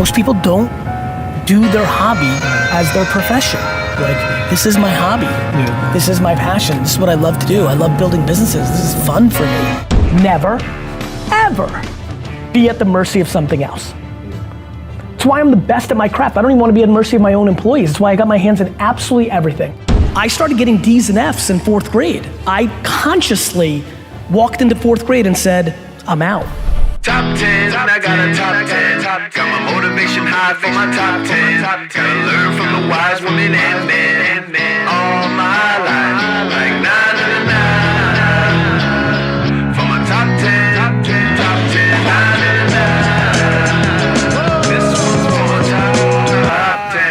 Most people don't do their hobby as their profession. Like, this is my hobby. Yeah. This is my passion. This is what I love to do. I love building businesses. This is fun for me. Never, ever be at the mercy of something else. It's why I'm the best at my craft. I don't even want to be at the mercy of my own employees. It's why I got my hands in absolutely everything. I started getting D's and F's in 4th grade. I consciously walked into 4th grade and said, I'm out. Top 10, I got a top 10. Got my motivation high for my top 10. Gotta learn from the wise women and men. All my life, like 9 to 9. For my top 10, top 10, 9 to 9. This one's for my top 10.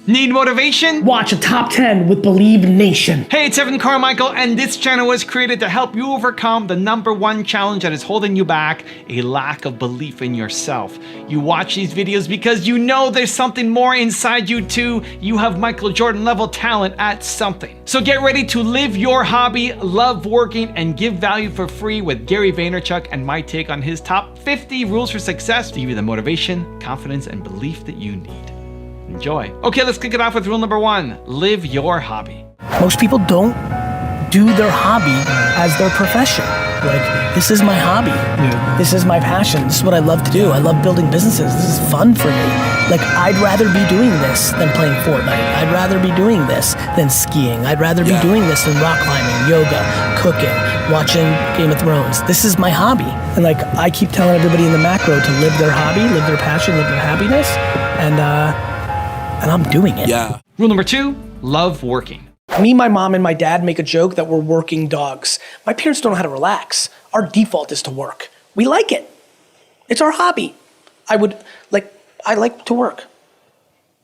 Need motivation? Watch a top 10 with Believe Nation. Hey, it's Evan Carmichael, and this channel was created to help you overcome the #1 challenge that is holding you back, a lack of belief in yourself. You watch these videos because you know there's something more inside you too. You have Michael Jordan level talent at something. So get ready to live your hobby, love working, and give value for free with Gary Vaynerchuk and my take on his top 50 rules for success to give you the motivation, confidence, and belief that you need. Enjoy. Okay, let's kick it off with rule #1. Live your hobby. Most people don't do their hobby as their profession. Like, this is my hobby. Yeah. This is my passion. This is what I love to do. I love building businesses. This is fun for me. Like, I'd rather be doing this than playing Fortnite. I'd rather be doing this than skiing. I'd rather be doing this than rock climbing, yoga, cooking, watching Game of Thrones. This is my hobby. And like, I keep telling everybody in the macro to live their hobby, live their passion, live their happiness. And I'm doing it. Yeah. Rule #2, love working. Me, my mom, and my dad make a joke that we're working dogs. My parents don't know how to relax. Our default is to work. We like it. It's our hobby. I like to work.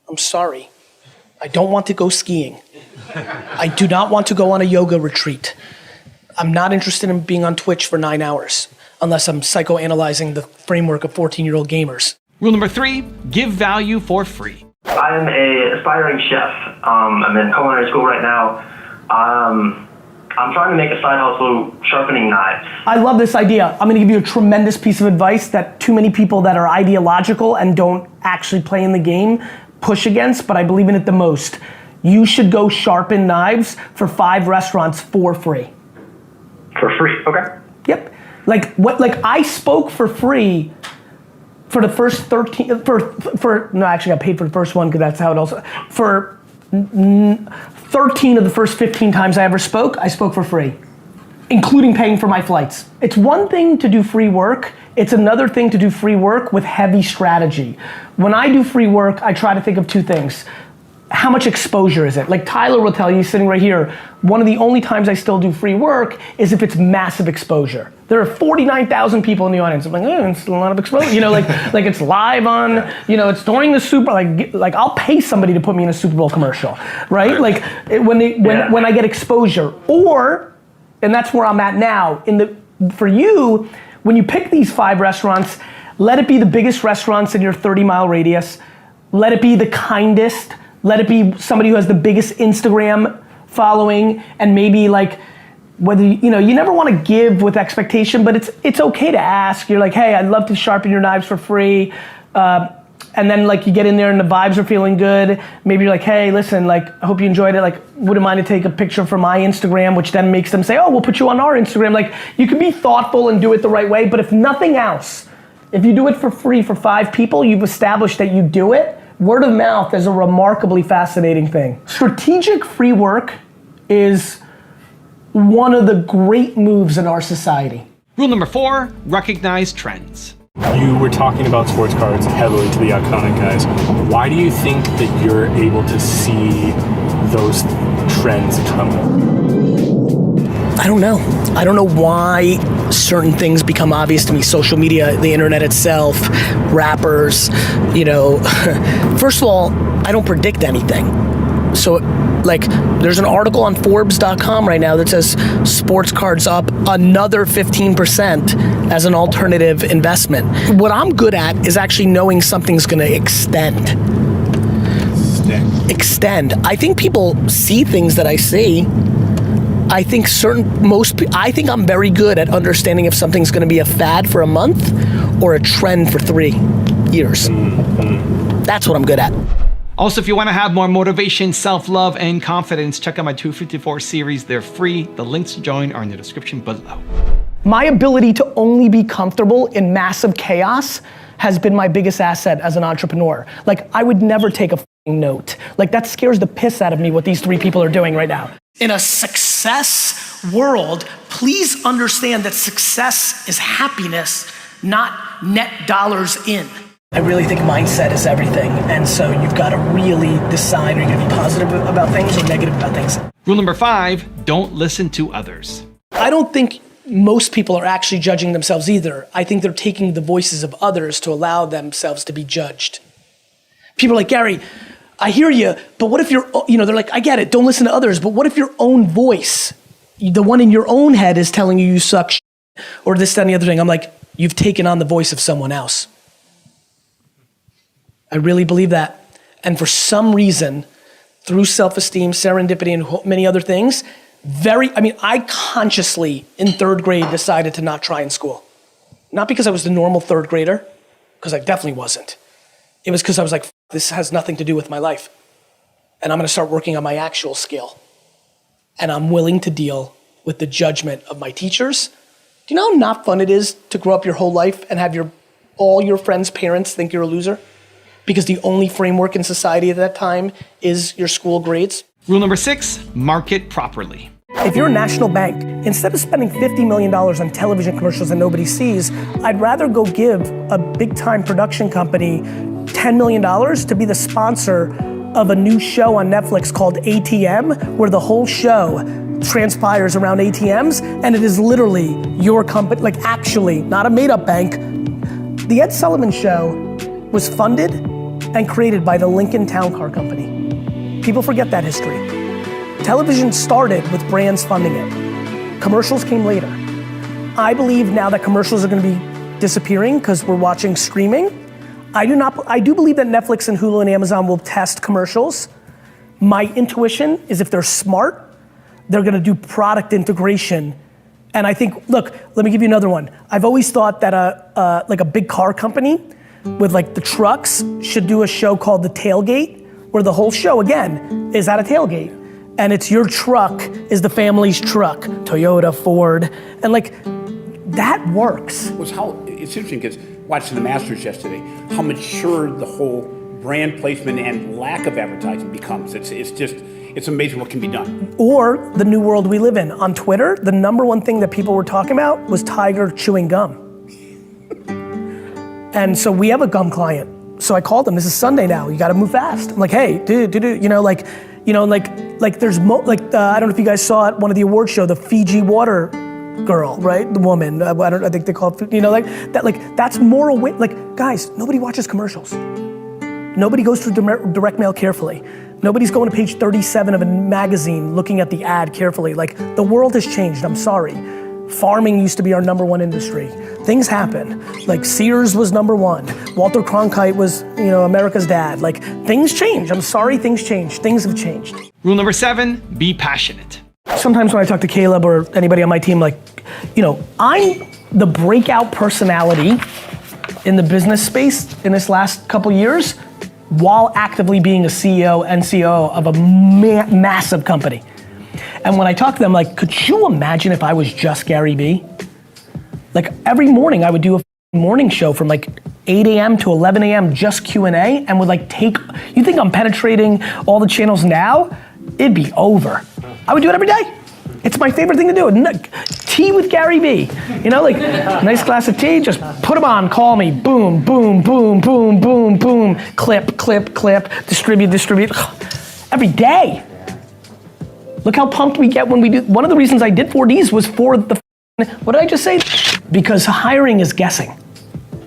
I'm sorry. I don't want to go skiing. I do not want to go on a yoga retreat. I'm not interested in being on Twitch for 9 hours, unless I'm psychoanalyzing the framework of 14-year-old gamers. Rule #3, give value for free. I'm an aspiring chef. I'm in culinary school right now. I'm trying to make a side hustle sharpening knives. I love this idea. I'm gonna give you a tremendous piece of advice that too many people that are ideological and don't actually play in the game push against, but I believe in it the most. You should go sharpen knives for 5 restaurants for free. For free, okay. Yep. Like I spoke for free for the first 13, no, actually I got paid for the first one because that's how it also, for 13 of the first 15 times I ever spoke, I spoke for free, including paying for my flights. It's one thing to do free work, it's another thing to do free work with heavy strategy. When I do free work, I try to think of 2 things. How much exposure is it? Like Tyler will tell you, sitting right here, one of the only times I still do free work is if it's massive exposure. There are 49,000 people in the audience. I'm like, it's a lot of exposure. You know, like it's live on, you know, it's during the Super, like I'll pay somebody to put me in a Super Bowl commercial, right? Like when I get exposure, and that's where I'm at now. For you, when you pick these 5 restaurants, let it be the biggest restaurants in your 30-mile radius. Let it be the kindest. Let it be somebody who has the biggest Instagram following, and maybe like, whether, you know, you never want to give with expectation, but it's okay to ask. You're like, hey, I'd love to sharpen your knives for free. And then like you get in there and the vibes are feeling good. Maybe you're like, hey, listen, like, I hope you enjoyed it. Like, wouldn't mind to take a picture for my Instagram, which then makes them say, oh, we'll put you on our Instagram. Like, you can be thoughtful and do it the right way, but if nothing else, if you do it for free for 5 people, you've established that you do it. Word of mouth is a remarkably fascinating thing. Strategic free work is one of the great moves in our society. Rule #4, recognize trends. You were talking about sports cards heavily to the iconic guys. Why do you think that you're able to see those trends coming? I don't know. I don't know why certain things become obvious to me. Social media, the internet itself, rappers, you know. First of all, I don't predict anything. So, like, there's an article on Forbes.com right now that says sports cards up another 15% as an alternative investment. What I'm good at is actually knowing something's gonna extend. Extend. I think people see things that I see. I think I think I'm very good at understanding if something's gonna be a fad for a month or a trend for 3 years. That's what I'm good at. Also, if you want to have more motivation, self-love, and confidence, check out my 254 series. They're free. The links to join are in the description below. My ability to only be comfortable in massive chaos has been my biggest asset as an entrepreneur. Like, I would never take a f***ing note. Like, that scares the piss out of me what these 3 people are doing right now. In a success world, please understand that success is happiness, not net dollars in. I really think mindset is everything, and so you've got to really decide, are you gonna be positive about things or negative about things? Rule number 5, don't listen to others. I don't think most people are actually judging themselves either. I think they're taking the voices of others to allow themselves to be judged. People are like, Gary, I hear you, but what if they're like, I get it, don't listen to others, but what if your own voice, the one in your own head is telling you suck shit, or this, that, and the other thing? I'm like, you've taken on the voice of someone else. I really believe that. And for some reason, through self-esteem, serendipity, and many other things, I consciously in 3rd grade decided to not try in school. Not because I was the normal 3rd grader, because I definitely wasn't. It was because I was like, this has nothing to do with my life. And I'm gonna start working on my actual skill. And I'm willing to deal with the judgment of my teachers. Do you know how not fun it is to grow up your whole life and have all your friends' parents think you're a loser? Because the only framework in society at that time is your school grades. Rule number 6, market properly. If you're a national bank, instead of spending $50 million on television commercials that nobody sees, I'd rather go give a big time production company $10 million to be the sponsor of a new show on Netflix called ATM, where the whole show transpires around ATMs, and it is literally your company, like actually, not a made up bank. The Ed Sullivan Show was funded and created by the Lincoln Town Car Company. People forget that history. Television started with brands funding it. Commercials came later. I believe now that commercials are gonna be disappearing because we're watching streaming. I do believe that Netflix and Hulu and Amazon will test commercials. My intuition is if they're smart, they're gonna do product integration. And I think, look, let me give you another one. I've always thought that a big car company with like the trucks should do a show called The Tailgate, where the whole show, again, is at a tailgate. And it's your truck is the family's truck, Toyota, Ford, and like, that works. It's interesting because watching the Masters yesterday, how mature the whole brand placement and lack of advertising becomes. It's amazing what can be done. Or the new world we live in. On Twitter, the #1 thing that people were talking about was Tiger chewing gum. And so we have a gum client. So I called them, this is Sunday now, you gotta move fast. I'm like, hey, dude, there's I don't know if you guys saw at one of the award show, the Fiji water girl, right? The woman, I think they call it, that's moral wit. Like, guys, nobody watches commercials. Nobody goes through direct mail carefully. Nobody's going to page 37 of a magazine looking at the ad carefully. Like, the world has changed, I'm sorry. Farming used to be our #1 industry. Things happen. Like, Sears was #1. Walter Cronkite was, America's dad. Like, things change. I'm sorry, things change. Things have changed. Rule number 7, be passionate. Sometimes when I talk to Caleb or anybody on my team, like, I'm the breakout personality in the business space in this last couple years while actively being a CEO and COO of a massive company. And when I talk to them, like, could you imagine if I was just Gary Vee? Like, every morning I would do a morning show from like 8 a.m. to 11 a.m. just Q&A and would like you think I'm penetrating all the channels now? It'd be over. I would do it every day. It's my favorite thing to do. Tea with Gary Vee. Nice glass of tea, just put them on, call me, boom, boom, boom, boom, boom, boom, clip, clip, clip, distribute. Every day. Look how pumped we get when we do. One of the reasons I did 4Ds was for the, what did I just say? Because hiring is guessing.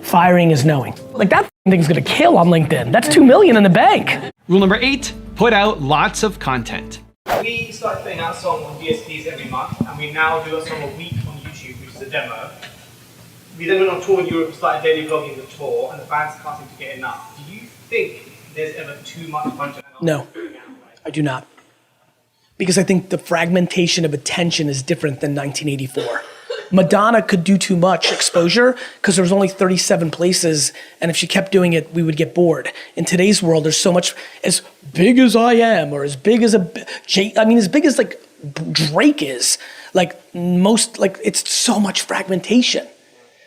Firing is knowing. Like, that thing's gonna kill on LinkedIn. That's $2 million in the bank. Rule number 8, put out lots of content. We started putting out a song on DSPs every month, and we now do a song a week on YouTube, which is a demo. We then went on tour in Europe, started daily vlogging the tour, and the fans can't seem to get enough. Do you think there's ever too much content? No, I do not. because I think the fragmentation of attention is different than 1984. Madonna could do too much exposure because there was only 37 places, and if she kept doing it, we would get bored. In today's world, there's so much, as big as I am, or as big as as big as like Drake is, it's so much fragmentation,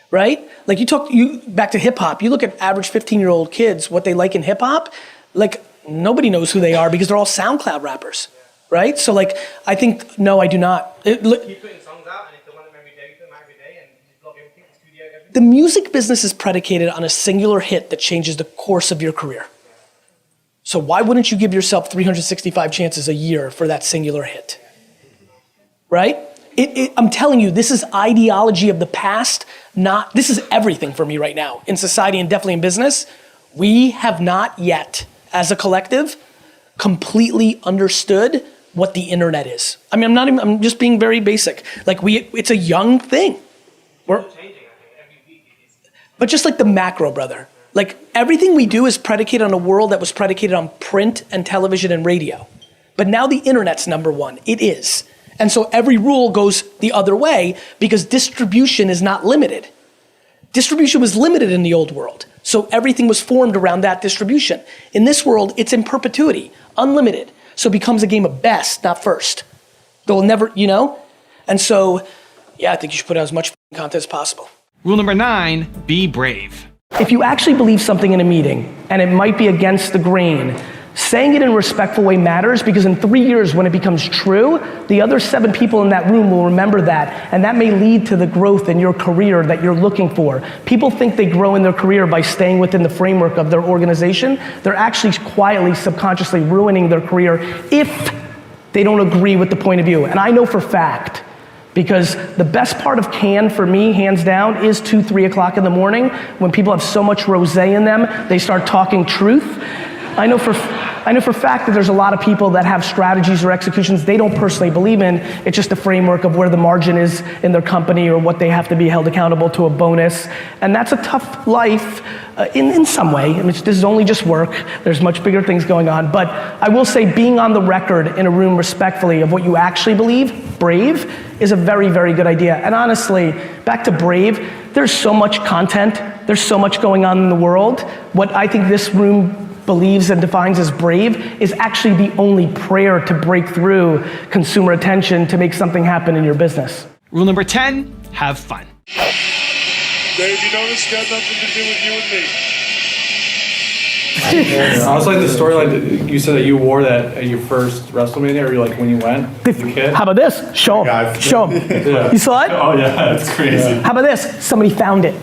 right? Like you back to hip hop, you look at average 15-year-old kids, what they like in hip hop, like nobody knows who they are because they're all SoundCloud rappers, right? So like, I think, no, I do not. Keep putting songs out, and if they want them every day, you put them every day, and you block everything, the studio, everything. The music business is predicated on a singular hit that changes the course of your career. So why wouldn't you give yourself 365 chances a year for that singular hit? Right? I'm telling you, this is ideology of the past, this is everything for me right now, in society and definitely in business. We have not yet, as a collective, completely understood what the internet is. I mean, I'm just being very basic. Like it's a young thing. But just like the macro, brother. Like everything we do is predicated on a world that was predicated on print and television and radio. But now the internet's number one. It is. And so every rule goes the other way because distribution is not limited. Distribution was limited in the old world. So everything was formed around that distribution. In this world, it's in perpetuity, unlimited. So it becomes a game of best, not first. They'll never, And so, yeah, I think you should put out as much content as possible. Rule number 9, be brave. If you actually believe something in a meeting, and it might be against the grain, saying it in a respectful way matters because in 3 years when it becomes true, the other 7 people in that room will remember that, and that may lead to the growth in your career that you're looking for. People think they grow in their career by staying within the framework of their organization. They're actually quietly, subconsciously ruining their career if they don't agree with the point of view. And I know for fact, because the best part of Cannes for me, hands down, is 2, 3 o'clock in the morning when people have so much rosé in them, they start talking truth. I know for fact that there's a lot of people that have strategies or executions they don't personally believe in. It's just a framework of where the margin is in their company or what they have to be held accountable to a bonus. And that's a tough life in some way. I mean, this is only just work. There's much bigger things going on. But I will say being on the record in a room respectfully of what you actually believe, brave, is a very, very good idea. And honestly, back to brave, there's so much content. There's so much going on in the world. What I think this room believes and defines as brave is actually the only prayer to break through consumer attention to make something happen in your business. Rule number 10, have fun. Dave, you know this got nothing to do with you and me. I was like the storyline. You said that you wore that at your first WrestleMania, or like when you went as a kid. How about this? Show him. Show him. Yeah. You saw it? Oh yeah, that's crazy. How about this? Somebody found it.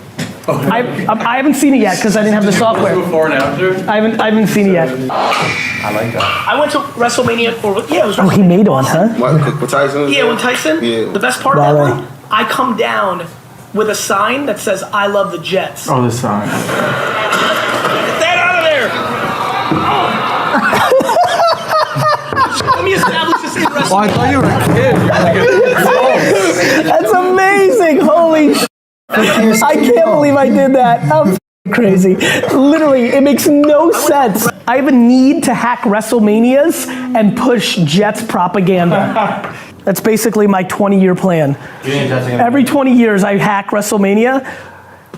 I haven't seen it yet because I didn't have the software. Before and after? I haven't seen it yet. I like that. I went to WrestleMania it was he made one, huh? What Tyson? Yeah, when Tyson. Yeah. The best part of that, bro, I come down with a sign that says "I love the Jets." Oh, the sign. Get that out of there! Let me establish this in wrestling. Well, I thought you were a kid. That's amazing! Holy shit. I can't believe I did that. I'm crazy. Literally, it makes no sense. I have a need to hack WrestleManias and push Jets propaganda. That's basically my 20-year plan. Every 20 years, I hack WrestleMania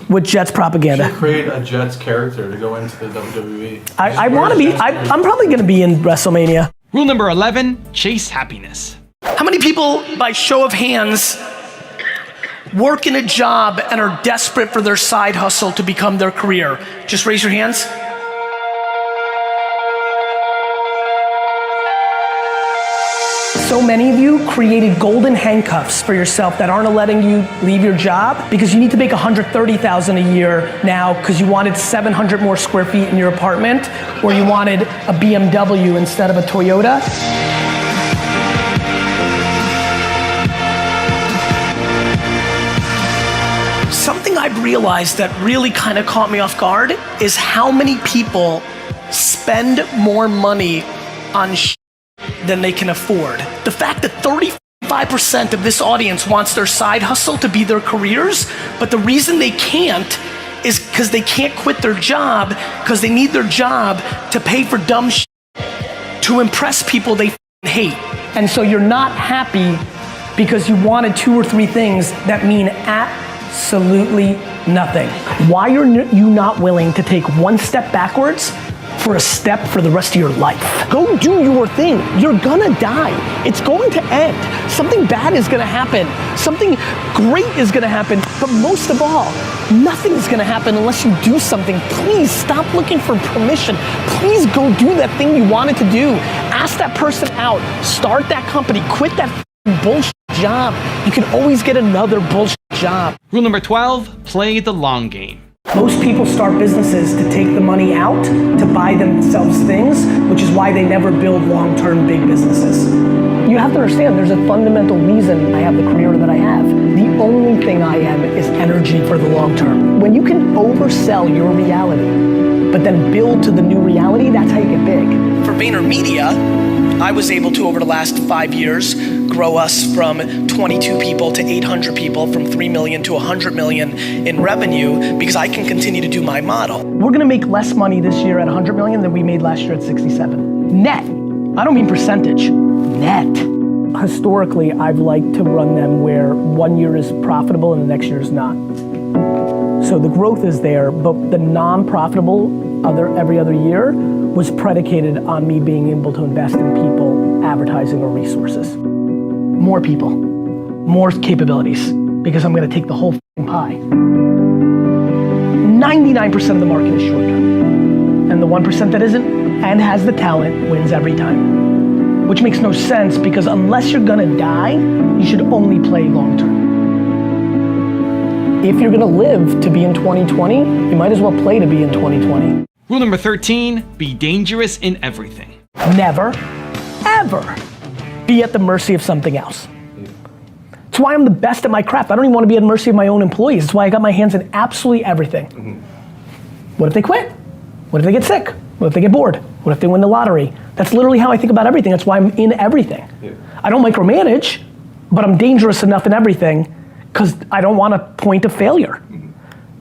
with Jets propaganda. You should create a Jets character to go into the WWE. I want to be. I'm probably going to be in WrestleMania. Rule number 11, chase happiness. How many people, by show of hands, work in a job and are desperate for their side hustle to become their career? Just raise your hands. So many of you created golden handcuffs for yourself that aren't letting you leave your job because you need to make $130,000 a year now because you wanted 700 more square feet in your apartment, or you wanted a BMW instead of a Toyota. Something I've realized that really kind of caught me off guard is how many people spend more money on than they can afford. The fact that 35% of this audience wants their side hustle to be their careers, but the reason they can't is because they can't quit their job because they need their job to pay for dumb to impress people they hate. And so you're not happy because you wanted 2 or 3 things that mean absolutely nothing. Why are you not willing to take 1 step backwards for a step for the rest of your life? Go do your thing. You're gonna die. It's going to end. Something bad is gonna happen. Something great is gonna happen. But most of all, nothing is gonna happen unless you do something. Please stop looking for permission. Please go do that thing you wanted to do. Ask that person out. Start that company. Quit that bullshit job. You can always get another bullshit job. Rule number 12, play the long game. Most people start businesses to take the money out, to buy themselves things, which is why they never build long-term big businesses. You have to understand there's a fundamental reason I have the career that I have. The only thing I am is energy for the long term. When you can oversell your reality, but then build to the new reality, that's how you get big. For VaynerMedia, I was able to, over the last 5 years, grow us from 22 people to 800 people, from 3 million to 100 million in revenue, because I can continue to do my model. We're gonna make less money this year at 100 million than we made last year at 67. Net. I don't mean percentage. Net. Historically, I've liked to run them where 1 year is profitable and the next year is not. So the growth is there, but the non-profitable every other year was predicated on me being able to invest in people, advertising, or resources. More people, more capabilities, because I'm gonna take the whole pie. 99% of the market is short term. And the 1% that isn't and has the talent wins every time. Which makes no sense, because unless you're gonna die, you should only play long term. If you're gonna live to be in 2020, you might as well play to be in 2020. Rule number 13, be dangerous in everything. Never, ever be at the mercy of something else. It's why I'm the best at my craft. I don't even want to be at the mercy of my own employees. It's why I got my hands in absolutely everything. What if they quit? What if they get sick? What if they get bored? What if they win the lottery? That's literally how I think about everything. That's why I'm in everything. I don't micromanage, but I'm dangerous enough in everything because I don't want a point of failure.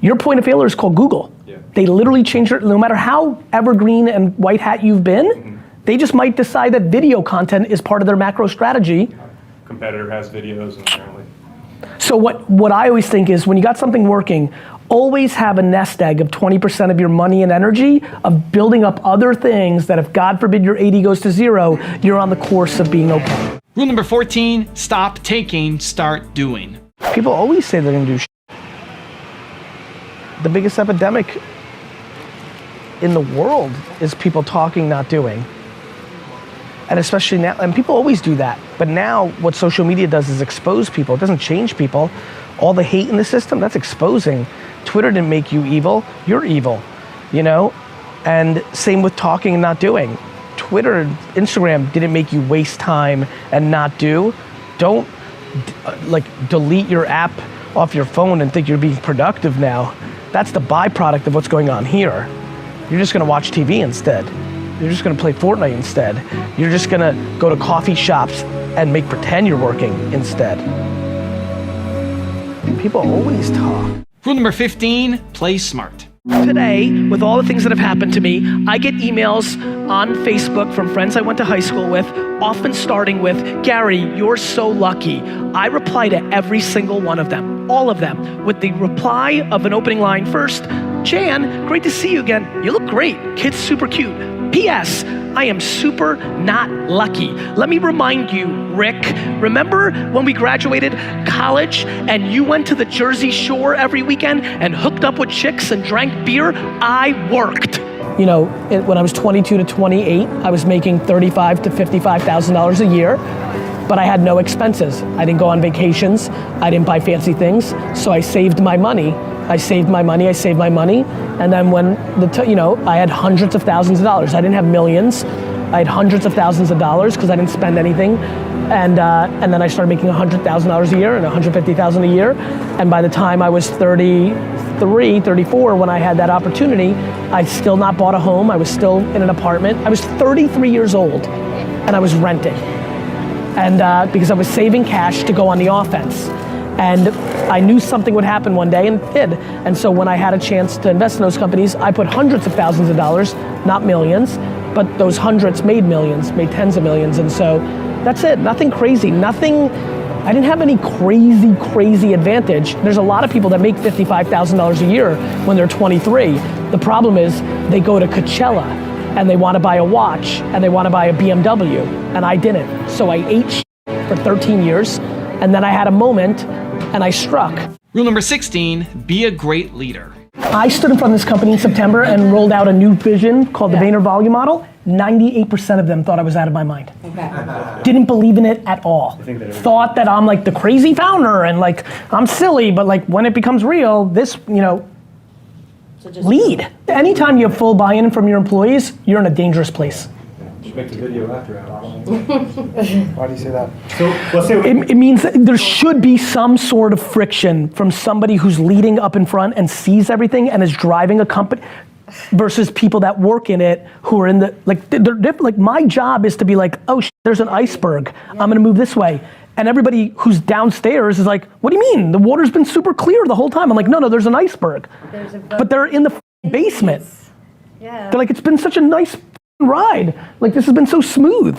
Your point of failure is called Google. They literally change it, no matter how evergreen and white hat you've been, they just might decide that video content is part of their macro strategy. Competitor has videos and apparently. So what I always think is when you got something working, always have a nest egg of 20% of your money and energy of building up other things that if God forbid your 80 goes to 0, you're on the course of being okay. Rule number 14, stop taking, start doing. People always say they're gonna do shit. The biggest epidemic in the world is people talking, not doing. And especially now, and people always do that, but now what social media does is expose people. It doesn't change people. All the hate in the system, that's exposing. Twitter didn't make you evil, you're evil, you know? And same with talking and not doing. Twitter, Instagram didn't make you waste time and not do. Don't delete your app off your phone and think you're being productive now. That's the byproduct of what's going on here. You're just gonna watch TV instead. You're just gonna play Fortnite instead. You're just gonna go to coffee shops and make pretend you're working instead. People always talk. Rule number 15, play smart. Today, with all the things that have happened to me, I get emails on Facebook from friends I went to high school with, often starting with, Gary, you're so lucky. I reply to every single one of them, all of them, with the reply of an opening line first. Jan, great to see you again. You look great. Kid's super cute. P.S. I am super not lucky. Let me remind you, Rick, remember when we graduated college and you went to the Jersey Shore every weekend and hooked up with chicks and drank beer? I worked. You know, when I was 22 to 28, I was making $35,000 to $55,000 a year, but I had no expenses. I didn't go on vacations. I didn't buy fancy things, so I saved my money. I saved my money, and then when I had hundreds of thousands of dollars. I didn't have millions. I had hundreds of thousands of dollars because I didn't spend anything, and then I started making $100,000 a year and $150,000 a year, and by the time I was 33, 34, when I had that opportunity, I still not bought a home. I was still in an apartment. I was 33 years old, and I was renting, and because I was saving cash to go on the offense. And I knew something would happen one day, and it did. And so when I had a chance to invest in those companies, I put hundreds of thousands of dollars, not millions, but those hundreds made millions, made tens of millions. And so That's it, nothing crazy, I didn't have any crazy advantage. There's a lot of people that make $55,000 a year when they're 23. The problem is they go to Coachella and they want to buy a watch and they want to buy a BMW, and I didn't. So I ate shit for 13 years, and then I had a moment and I struck. Rule number 16, be a great leader. I stood in front of this company in September and rolled out a new vision called the Vayner Volume Model. 98% of them thought I was out of my mind. Okay. Didn't believe in it at all. Thought that I'm like the crazy founder and like I'm silly, but like when it becomes real, this, so lead. Anytime you have full buy-in from your employees, you're in a dangerous place. Just make the video after hours. Why do you say that? So let's say it means that there should be some sort of friction from somebody who's leading up in front and sees everything and is driving a company versus people that work in it who are in the, like, they're different. Like my job is to be like, oh, there's an iceberg. I'm gonna move this way. And everybody who's downstairs is like, what do you mean? The water's been super clear the whole time. I'm like, no, there's an iceberg. But they're in the basement. Yeah. They're like, it's been such a nice ride. Like this has been so smooth.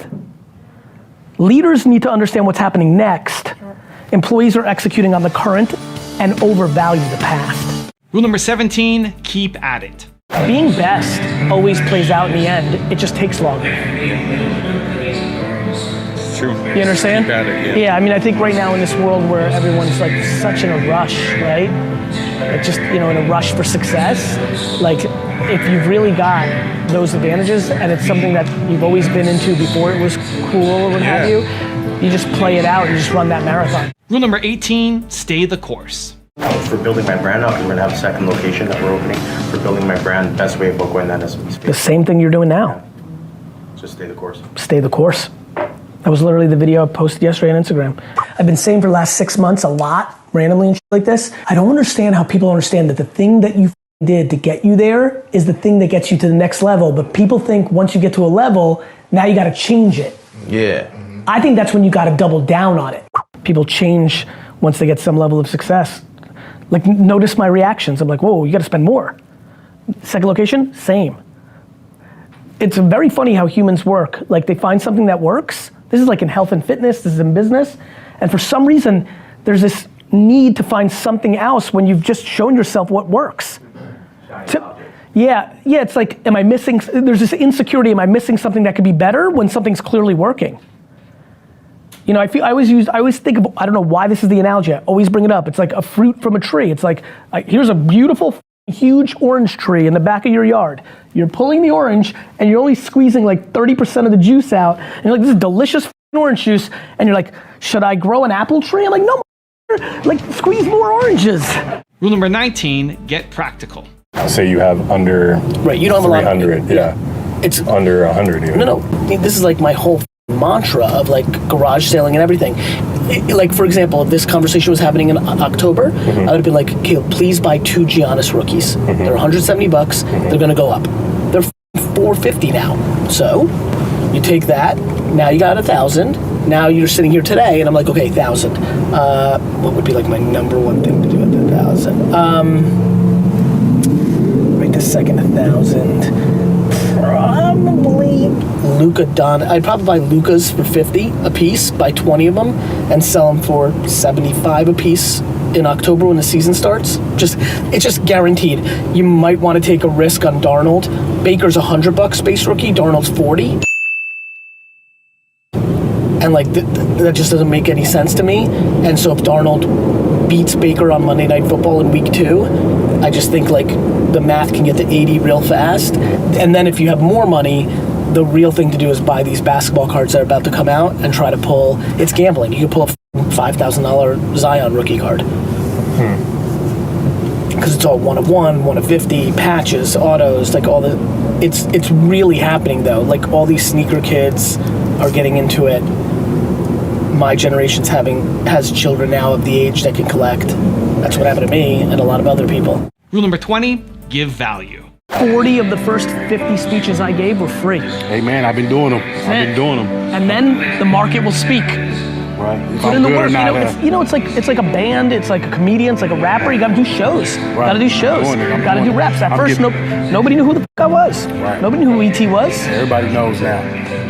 Leaders need to understand what's happening next. Employees are executing on the current and overvalue the past. Rule number 17, keep at it. Being best always plays out in the end. It just takes longer. It's true. You understand? Keep at it, yeah, I mean, I think right now in this world where everyone's like such in a rush, right? Like just, in a rush for success, like if you've really got those advantages and it's something that you've always been into before it was cool or what have you, you just play it out, you just run that marathon. Rule number 18, stay the course. For building my brand out, we're gonna have a second location that we're opening. For building my brand, best way of going that is the same thing you're doing now. Just stay the course. Stay the course. That was literally the video I posted yesterday on Instagram. I've been saying for the last 6 months a lot, randomly and shit like this. I don't understand how people understand that the thing that you did to get you there is the thing that gets you to the next level. But people think once you get to a level, now you gotta change it. Yeah. I think that's when you gotta double down on it. People change once they get some level of success. Like, notice my reactions. I'm like, whoa, you gotta spend more. Second location, same. It's very funny how humans work. Like, they find something that works. This is like in health and fitness, this is in business. And for some reason, there's this need to find something else when you've just shown yourself what works. Yeah, it's like, am I missing, there's this insecurity, am I missing something that could be better when something's clearly working? I always think of, I don't know why this is the analogy, I always bring it up. It's like a fruit from a tree. It's like, here's a beautiful, huge orange tree in the back of your yard. You're pulling the orange and you're only squeezing like 30% of the juice out. And you're like, this is delicious orange juice. And you're like, should I grow an apple tree? I'm like, no, like squeeze more oranges. Rule number 19, get practical. Say you have under right, you don't have 300, a lot of, it's under 100 even. No, this is like my whole mantra of like garage sailing and everything. Like for example, if this conversation was happening in October, I would have been like, Caleb, please buy 2 Giannis rookies. They're $170, they're gonna go up. They're $450 now. So you take that, now you got 1,000. Now you're sitting here today and I'm like, okay, 1,000. What would be like my number one thing to do at 1,000? Right this second, 1,000. Probably I'd probably buy Lukas for 50 a piece, buy 20 of them, and sell them for 75 a piece in October when the season starts. It's just guaranteed. You might want to take a risk on Darnold. Baker's $100 base rookie, Darnold's 40. And like that just doesn't make any sense to me. And so if Darnold beats Baker on Monday Night Football in week 2, I just think like the math can get to 80 real fast. And then if you have more money, the real thing to do is buy these basketball cards that are about to come out and try to pull, it's gambling. You can pull a $5,000 Zion rookie card. Because it's all 1 of 1, 1 of 50, patches, autos, like all the, it's really happening though. Like all these sneaker kids are getting into it. My generation's has children now of the age that can collect. That's what happened to me and a lot of other people. Rule number 20, give value. 40 of the first 50 speeches I gave were free. Hey man, I've been doing them. And then the market will speak. Right. If Put I'm in the good or work. not, It's like a band. It's like a comedian. It's like a rapper. You got to do shows. Right. Got to do shows. I'm Got to do doing it. reps. At I'm first, getting- nobody knew who the f- I was. Right. Nobody knew who ET was. Everybody knows now.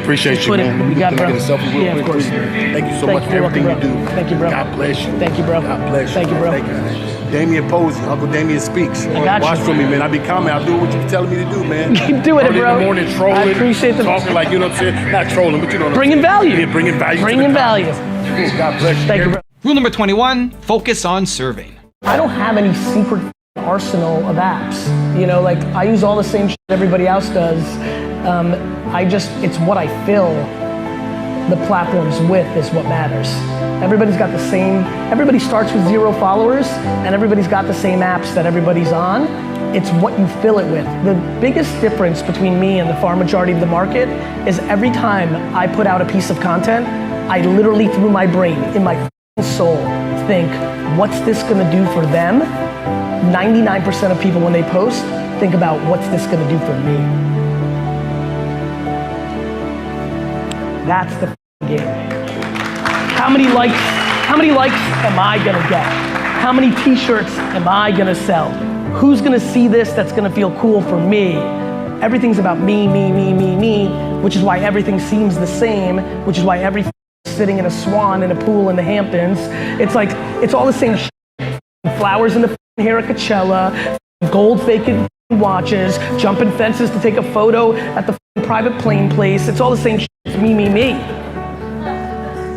Appreciate you, Put it- man. we got, Can I bro. get a selfie real Yeah, of quick, course. please? Thank you so much for You're everything welcome, you bro. do. Thank you, bro. God bless you. Thank you, bro. God bless you. Thank you, bro. Thank you. Damien Posey, Uncle Damien Speaks. I got you. Watch for me, man. I be coming. I'll do what you're telling me to do, man. Keep doing it, Early bro. in the morning, trolling. I appreciate the- talking like, you know what I'm saying? Not trolling, but you know what I'm Bringing saying. value. Yeah, bringing value. Bringing value. God bless you. Thank you, bro. Rule number 21, focus on serving. I don't have any secret arsenal of apps. You know, like I use all the same shit everybody else does. It's what I fill the platforms with is what matters. Everybody starts with 0 followers and everybody's got the same apps that everybody's on. It's what you fill it with. The biggest difference between me and the far majority of the market is every time I put out a piece of content, I literally through my brain, in my soul, think, what's this gonna do for them? 99% of people when they post, think about what's this gonna do for me? That's the game. How many likes am I gonna get? How many t-shirts am I gonna sell? Who's gonna see this that's gonna feel cool for me? Everything's about me, which is why everything seems the same, which is why everything's sitting in a swan in a pool in the Hamptons. It's like, it's all the same shit. Flowers in the hair at Coachella, gold faking watches, jumping fences to take a photo at the private plane place. It's all the same shit. It's me.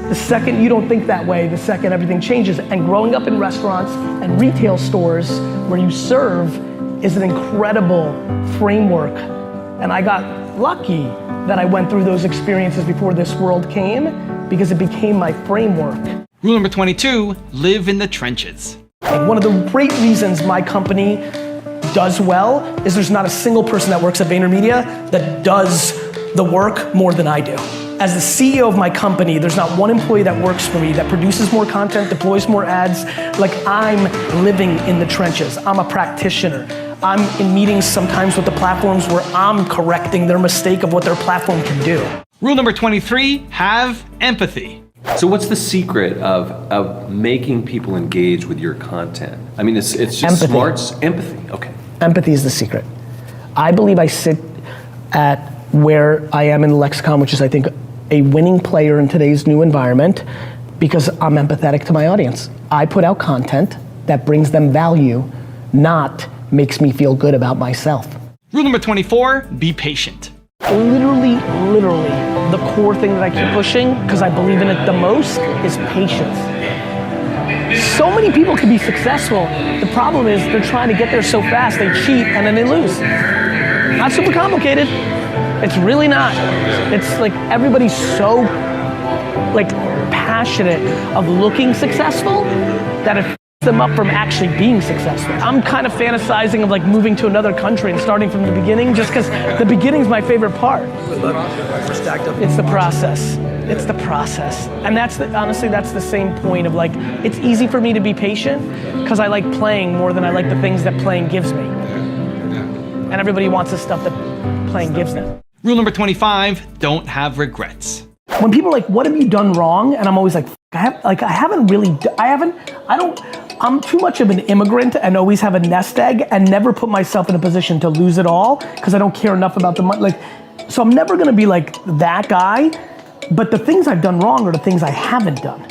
The second you don't think that way, the second everything changes. And growing up in restaurants and retail stores where you serve is an incredible framework. And I got lucky that I went through those experiences before this world came because it became my framework. Rule number 22, live in the trenches. And one of the great reasons my company does well is there's not a single person that works at VaynerMedia that does the work more than I do. As the CEO of my company, there's not one employee that works for me that produces more content, deploys more ads. Like I'm living in the trenches. I'm a practitioner. I'm in meetings sometimes with the platforms where I'm correcting their mistake of what their platform can do. Rule number 23, have empathy. So what's the secret of making people engage with your content? I mean, it's just Empathy. smarts, empathy, okay. Empathy is the secret. I believe I sit at where I am in the lexicon, which is I think a winning player in today's new environment because I'm empathetic to my audience. I put out content that brings them value, not makes me feel good about myself. Rule number 24, be patient. Literally, the core thing that I keep pushing, because I believe in it the most, is patience. So many people can be successful. The problem is they're trying to get there so fast, they cheat and then they lose. Not super complicated. It's really not. It's like everybody's so like passionate of looking successful that it f***s them up from actually being successful. I'm kind of fantasizing of like moving to another country and starting from the beginning just because the beginning's my favorite part. It's the process. It's the process. And honestly, that's the same point of like, it's easy for me to be patient because I like playing more than I like the things that playing gives me. And everybody wants the stuff that playing gives them. Rule number 25, don't have regrets. When people are like, what have you done wrong? And I'm always like, I'm too much of an immigrant and always have a nest egg and never put myself in a position to lose it all because I don't care enough about the money. So I'm never gonna be like that guy, but the things I've done wrong are the things I haven't done.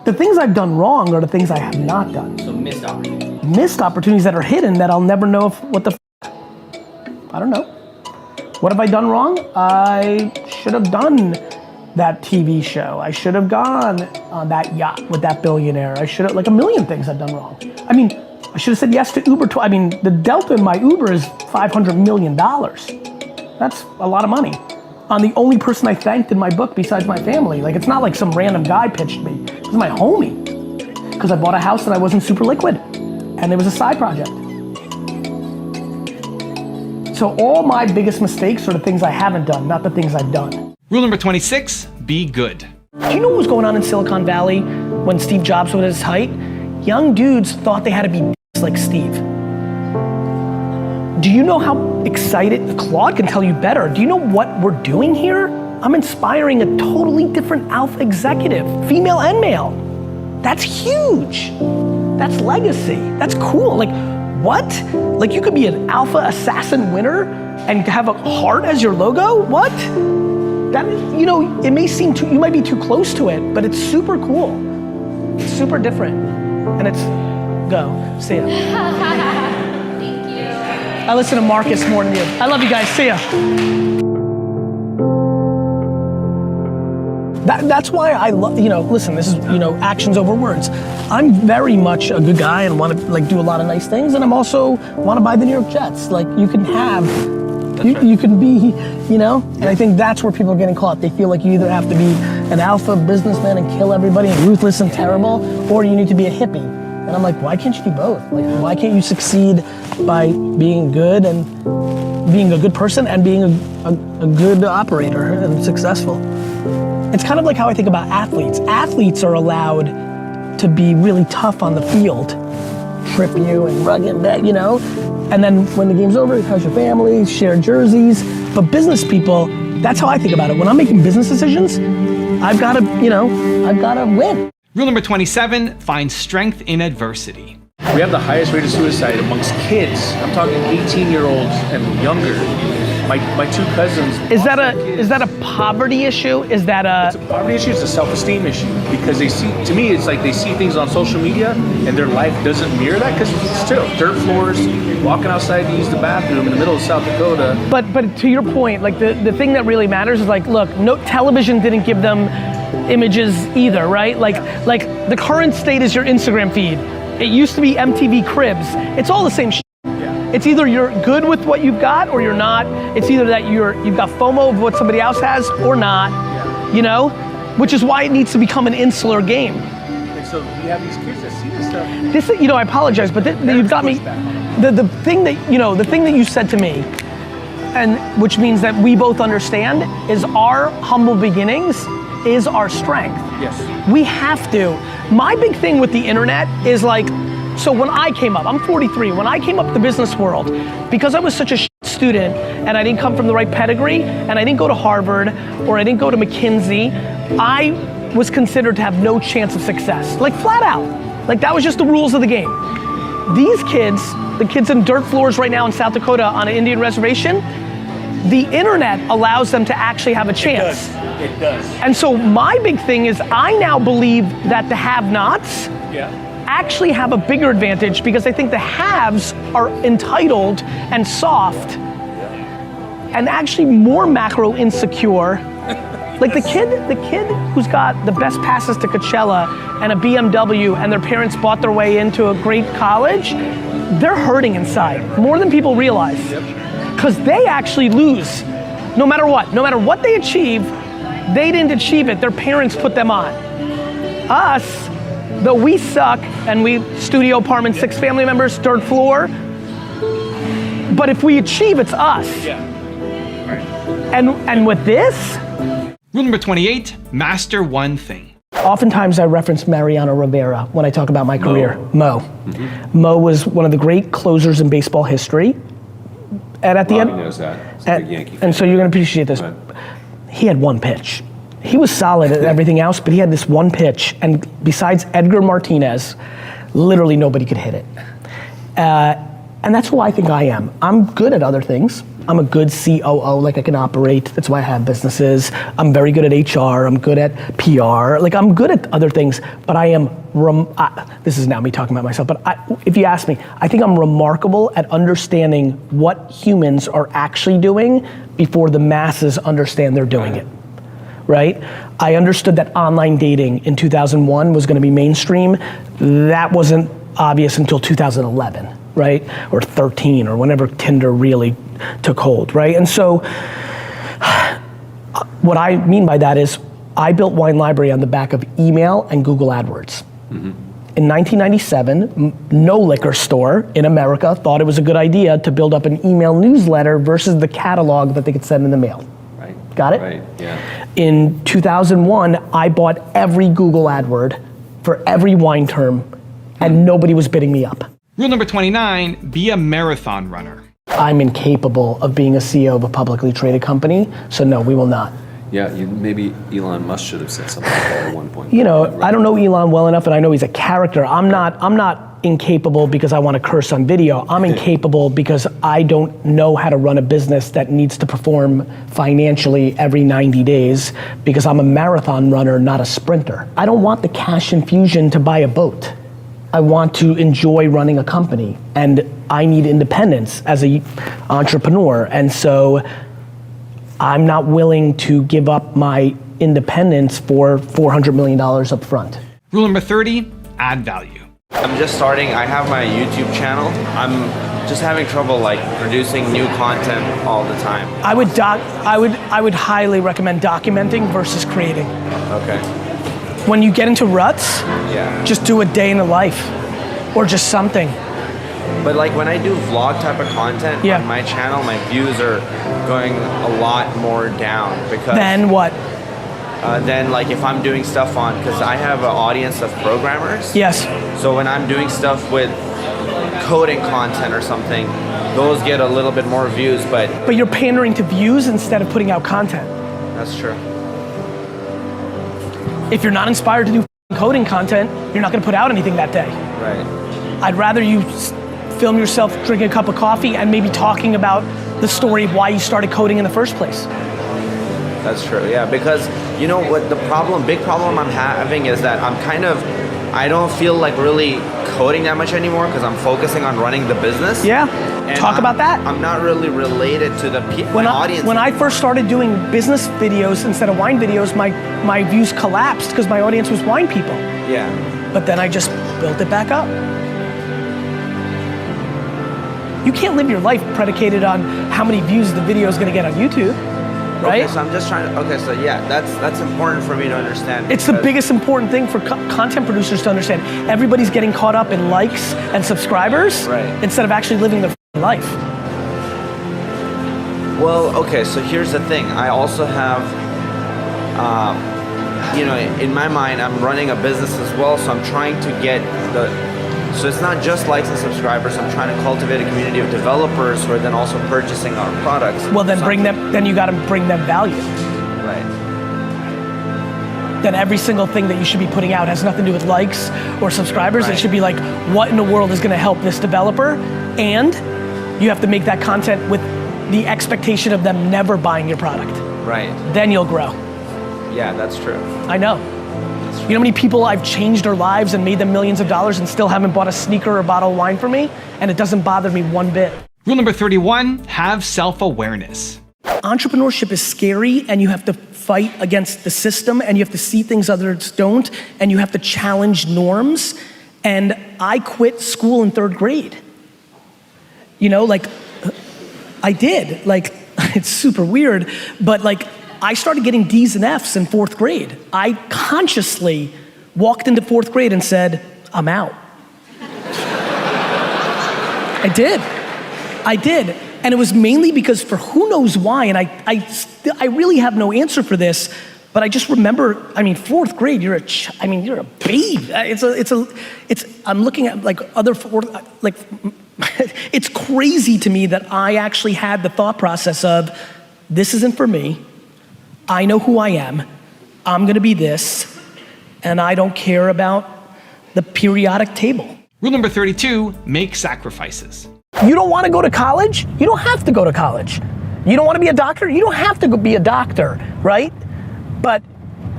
The things I've done wrong are the things I have not done. So missed opportunities. Missed opportunities that are hidden that I'll never know I don't know. What have I done wrong? I should have done that TV show. I should have gone on that yacht with that billionaire. I should have, like a million things I've done wrong. I mean, I should have said yes to Uber. The delta in my Uber is $500 million. That's a lot of money. On the only person I thanked in my book besides my family. Like, it's not like some random guy pitched me. It was my homie. Because I bought a house and I wasn't super liquid. And it was a side project. So all my biggest mistakes are the things I haven't done, not the things I've done. Rule number 26, be good. Do you know what was going on in Silicon Valley when Steve Jobs was at his height? Young dudes thought they had to be like Steve. Do you know how excited, Claude can tell you better, do you know what we're doing here? I'm inspiring a totally different alpha executive, female and male. That's huge. That's legacy. That's cool. Like, what? Like, you could be an alpha assassin winner and have a heart as your logo? What? That, you know, it may seem too, you might be too close to it, but it's super cool. It's super different. And it's, go, see ya. Thank you. I listen to Marcus more than you. I love you guys, see ya. That's why I love, you know, listen, this is, you know, actions over words. I'm very much a good guy and want to like do a lot of nice things, and I'm also want to buy the New York Jets. Like, you can have, you can be, you know, and I think that's where people are getting caught. They feel like you either have to be an alpha businessman and kill everybody and ruthless and terrible, or you need to be a hippie. And I'm like, why can't you be both? Like, why can't you succeed by being good and being a good person and being a good operator and successful? It's kind of like how I think about athletes. Athletes are allowed to be really tough on the field, trip you and rug it back, you know? And then when the game's over, you how's your family, share jerseys. But business people, that's how I think about it. When I'm making business decisions, I've gotta, you know, I've gotta win. Rule number 27, find strength in adversity. We have the highest rate of suicide amongst kids. I'm talking 18-year-olds and younger. My two cousins. Is that a poverty issue? Is that It's a poverty issue. It's a self-esteem issue because they see. To me, it's like they see things on social media and their life doesn't mirror that because still dirt floors, walking outside to use the bathroom in the middle of South Dakota. But to your point, like the thing that really matters is like, look, no television didn't give them images either, right? Like the current state is your Instagram feed. It used to be MTV Cribs. It's all the same shit. It's either you're good with what you've got or you're not. It's either that you've got FOMO of what somebody else has or not, you know? Which is why it needs to become an insular game. And so you have these kids that see this stuff. This, you know, I apologize, but you've got me. The thing that, you know, the thing that you said to me, and which means that we both understand, is our humble beginnings is our strength. Yes. We have to. My big thing with the internet is like, so when I came up, I'm 43, when I came up the business world, because I was such a student and I didn't come from the right pedigree and I didn't go to Harvard or I didn't go to McKinsey, I was considered to have no chance of success, like flat out. Like that was just the rules of the game. These kids, the kids in dirt floors right now in South Dakota on an Indian reservation, the internet allows them to actually have a chance. It does. And so my big thing is I now believe that the have-nots actually have a bigger advantage because I think the haves are entitled and soft and actually more macro insecure. Like the kid who's got the best passes to Coachella and a BMW and their parents bought their way into a great college, they're hurting inside more than people realize. Because they actually lose no matter what they achieve, they didn't achieve it, their parents put them on. Us, though we suck and we studio apartment, 6 family members, third floor, but if we achieve, it's us. And with this? Rule number 28, master one thing. Oftentimes I reference Mariano Rivera when I talk about my career. Mo. Mm-hmm. Mo was one of the great closers in baseball history. And at the end, knows that. He's a big Yankee fan. And so you're gonna appreciate this. He had one pitch. He was solid at everything else, but he had this one pitch, and besides Edgar Martinez, literally nobody could hit it. And that's who I think I am. I'm good at other things. I'm a good COO, like I can operate. That's why I have businesses. I'm very good at HR. I'm good at PR. Like I'm good at other things, but I am, this is now me talking about myself, but if you ask me, I think I'm remarkable at understanding what humans are actually doing before the masses understand they're doing it. Right? I understood that online dating in 2001 was gonna be mainstream. That wasn't obvious until 2011, right? Or 13, or whenever Tinder really took hold, right? And so, what I mean by that is, I built Wine Library on the back of email and Google AdWords. Mm-hmm. In 1997, no liquor store in America thought it was a good idea to build up an email newsletter versus the catalog that they could send in the mail. Got it? Right, yeah. In 2001, I bought every Google AdWord for every wine term, and nobody was bidding me up. Rule number 29, be a marathon runner. I'm incapable of being a CEO of a publicly traded company, so no, we will not. Yeah, maybe Elon Musk should have said something like that at one point. You know, I don't know Elon well enough, and I know he's a character. I'm not incapable because I want to curse on video. I'm incapable because I don't know how to run a business that needs to perform financially every 90 days because I'm a marathon runner, not a sprinter. I don't want the cash infusion to buy a boat. I want to enjoy running a company, and I need independence as an entrepreneur, and so I'm not willing to give up my independence for $400 million up front. Rule number 30, add value. I'm just starting. I have my YouTube channel. I'm just having trouble like producing new content all the time. I would highly recommend documenting versus creating. Okay. When you get into ruts, Yeah. just do a day in the life or just something. But like when I do vlog type of content on my channel, my views are going a lot more down because Then what? then like if I'm doing stuff on, because I have an audience of programmers. Yes. So when I'm doing stuff with coding content or something, those get a little bit more views, but you're pandering to views instead of putting out content. That's true. If you're not inspired to do coding content, you're not gonna put out anything that day. Right. I'd rather you film yourself drinking a cup of coffee and maybe talking about the story of why you started coding in the first place. That's true, yeah, because you know what big problem I'm having is that I don't feel like really coding that much anymore because I'm focusing on running the business. Yeah, talk about that. I'm not really related to the audience. When I first started doing business videos instead of wine videos, my views collapsed because my audience was wine people. Yeah. But then I just built it back up. You can't live your life predicated on how many views the video is gonna get on YouTube, right? Okay, so I'm just trying to, so yeah, that's important for me to understand. It's the biggest important thing for content producers to understand. Everybody's getting caught up in likes and subscribers instead of actually living their life. Well, okay, so here's the thing. I also have, you know, in my mind, I'm running a business as well, so I'm trying to get so it's not just likes and subscribers, I'm trying to cultivate a community of developers who are then also purchasing our products. Well, then then you gotta bring them value. Right. Then every single thing that you should be putting out has nothing to do with likes or subscribers. It should be like, what in the world is gonna help this developer? And you have to make that content with the expectation of them never buying your product. Right. Then you'll grow. Yeah, that's true. I know. You know how many people I've changed their lives and made them millions of dollars and still haven't bought a sneaker or a bottle of wine for me? And it doesn't bother me one bit. Rule number 31, have self-awareness. Entrepreneurship is scary, and you have to fight against the system, and you have to see things others don't, and you have to challenge norms. And I quit school in 3rd grade. You know, like, I did. Like, it's super weird, but like, I started getting D's and F's in 4th grade. I consciously walked into 4th grade and said, I'm out. I did. And it was mainly because for who knows why, and I really have no answer for this, but I just remember, 4th grade, you're a babe. I'm looking at like other, it's crazy to me that I actually had the thought process of, this isn't for me. I know who I am, I'm gonna be this, and I don't care about the periodic table. Rule number 32, make sacrifices. You don't wanna go to college? You don't have to go to college. You don't wanna be a doctor? You don't have to go be a doctor, right? But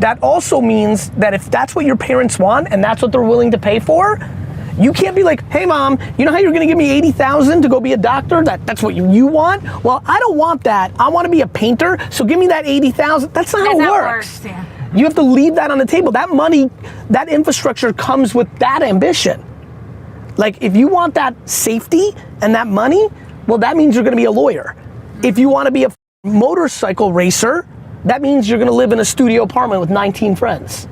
that also means that if that's what your parents want and that's what they're willing to pay for, you can't be like, hey mom, you know how you're gonna give me $80,000 to go be a doctor? That's what you want? Well, I don't want that. I wanna be a painter, so give me that $80,000. That's not how it works. Yeah. You have to leave that on the table. That money, that infrastructure comes with that ambition. Like if you want that safety and that money, well that means you're gonna be a lawyer. If you wanna be a motorcycle racer, that means you're gonna live in a studio apartment with 19 friends.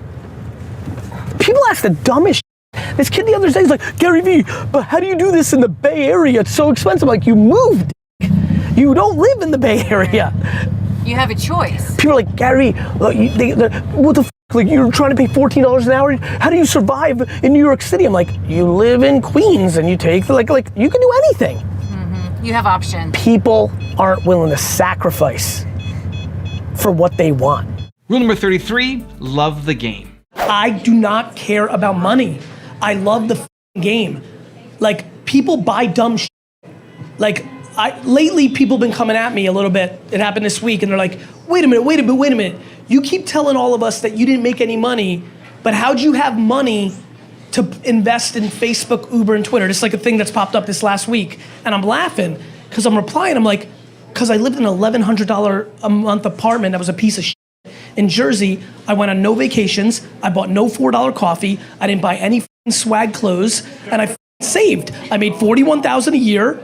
People ask the dumbest shit. This kid the other day is like, Gary V, but how do you do this in the Bay Area? It's so expensive. Like, you moved. You don't live in the Bay Area. You have a choice. People are like, Gary, what the f? Like, you're trying to pay $14 an hour? How do you survive in New York City? I'm like, you live in Queens and you take, like you can do anything. You have options. People aren't willing to sacrifice for what they want. Rule number 33, love the game. I do not care about money. I love the game. Like, people buy dumb shit. Like, lately people have been coming at me a little bit. It happened this week, and they're like, wait a minute. You keep telling all of us that you didn't make any money, but how'd you have money to invest in Facebook, Uber, and Twitter? Just like a thing that's popped up this last week. And I'm laughing, because I'm replying, I'm like, because I lived in an $1,100 a month apartment that was a piece of shit in Jersey. I went on no vacations, I bought no $4 coffee, I didn't buy any swag clothes, and I saved. I made $41,000 a year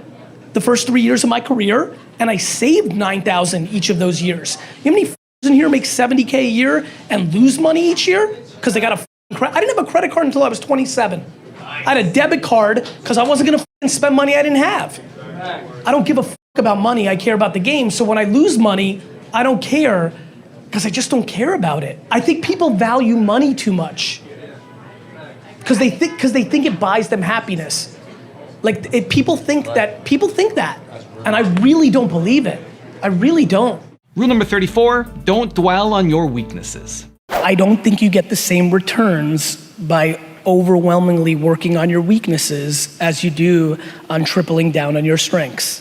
the first 3 years of my career, and I saved $9,000 each of those years. You know how many in here make $70K a year and lose money each year? Because they got I didn't have a credit card until I was 27. I had a debit card because I wasn't gonna spend money I didn't have. I don't give a about money, I care about the game. So when I lose money, I don't care, because I just don't care about it. I think people value money too much. Because they think it buys them happiness. Like, people think that, and I really don't believe it. I really don't. Rule number 34, don't dwell on your weaknesses. I don't think you get the same returns by overwhelmingly working on your weaknesses as you do on tripling down on your strengths.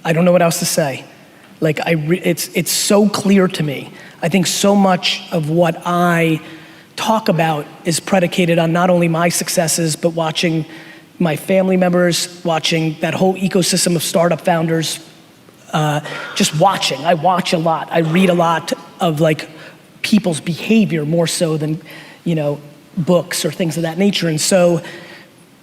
I don't know what else to say. Like, it's so clear to me. I think so much of what I talk about is predicated on not only my successes, but watching my family members, watching that whole ecosystem of startup founders, just watching. I watch a lot. I read a lot of like people's behavior more so than, books or things of that nature. And so,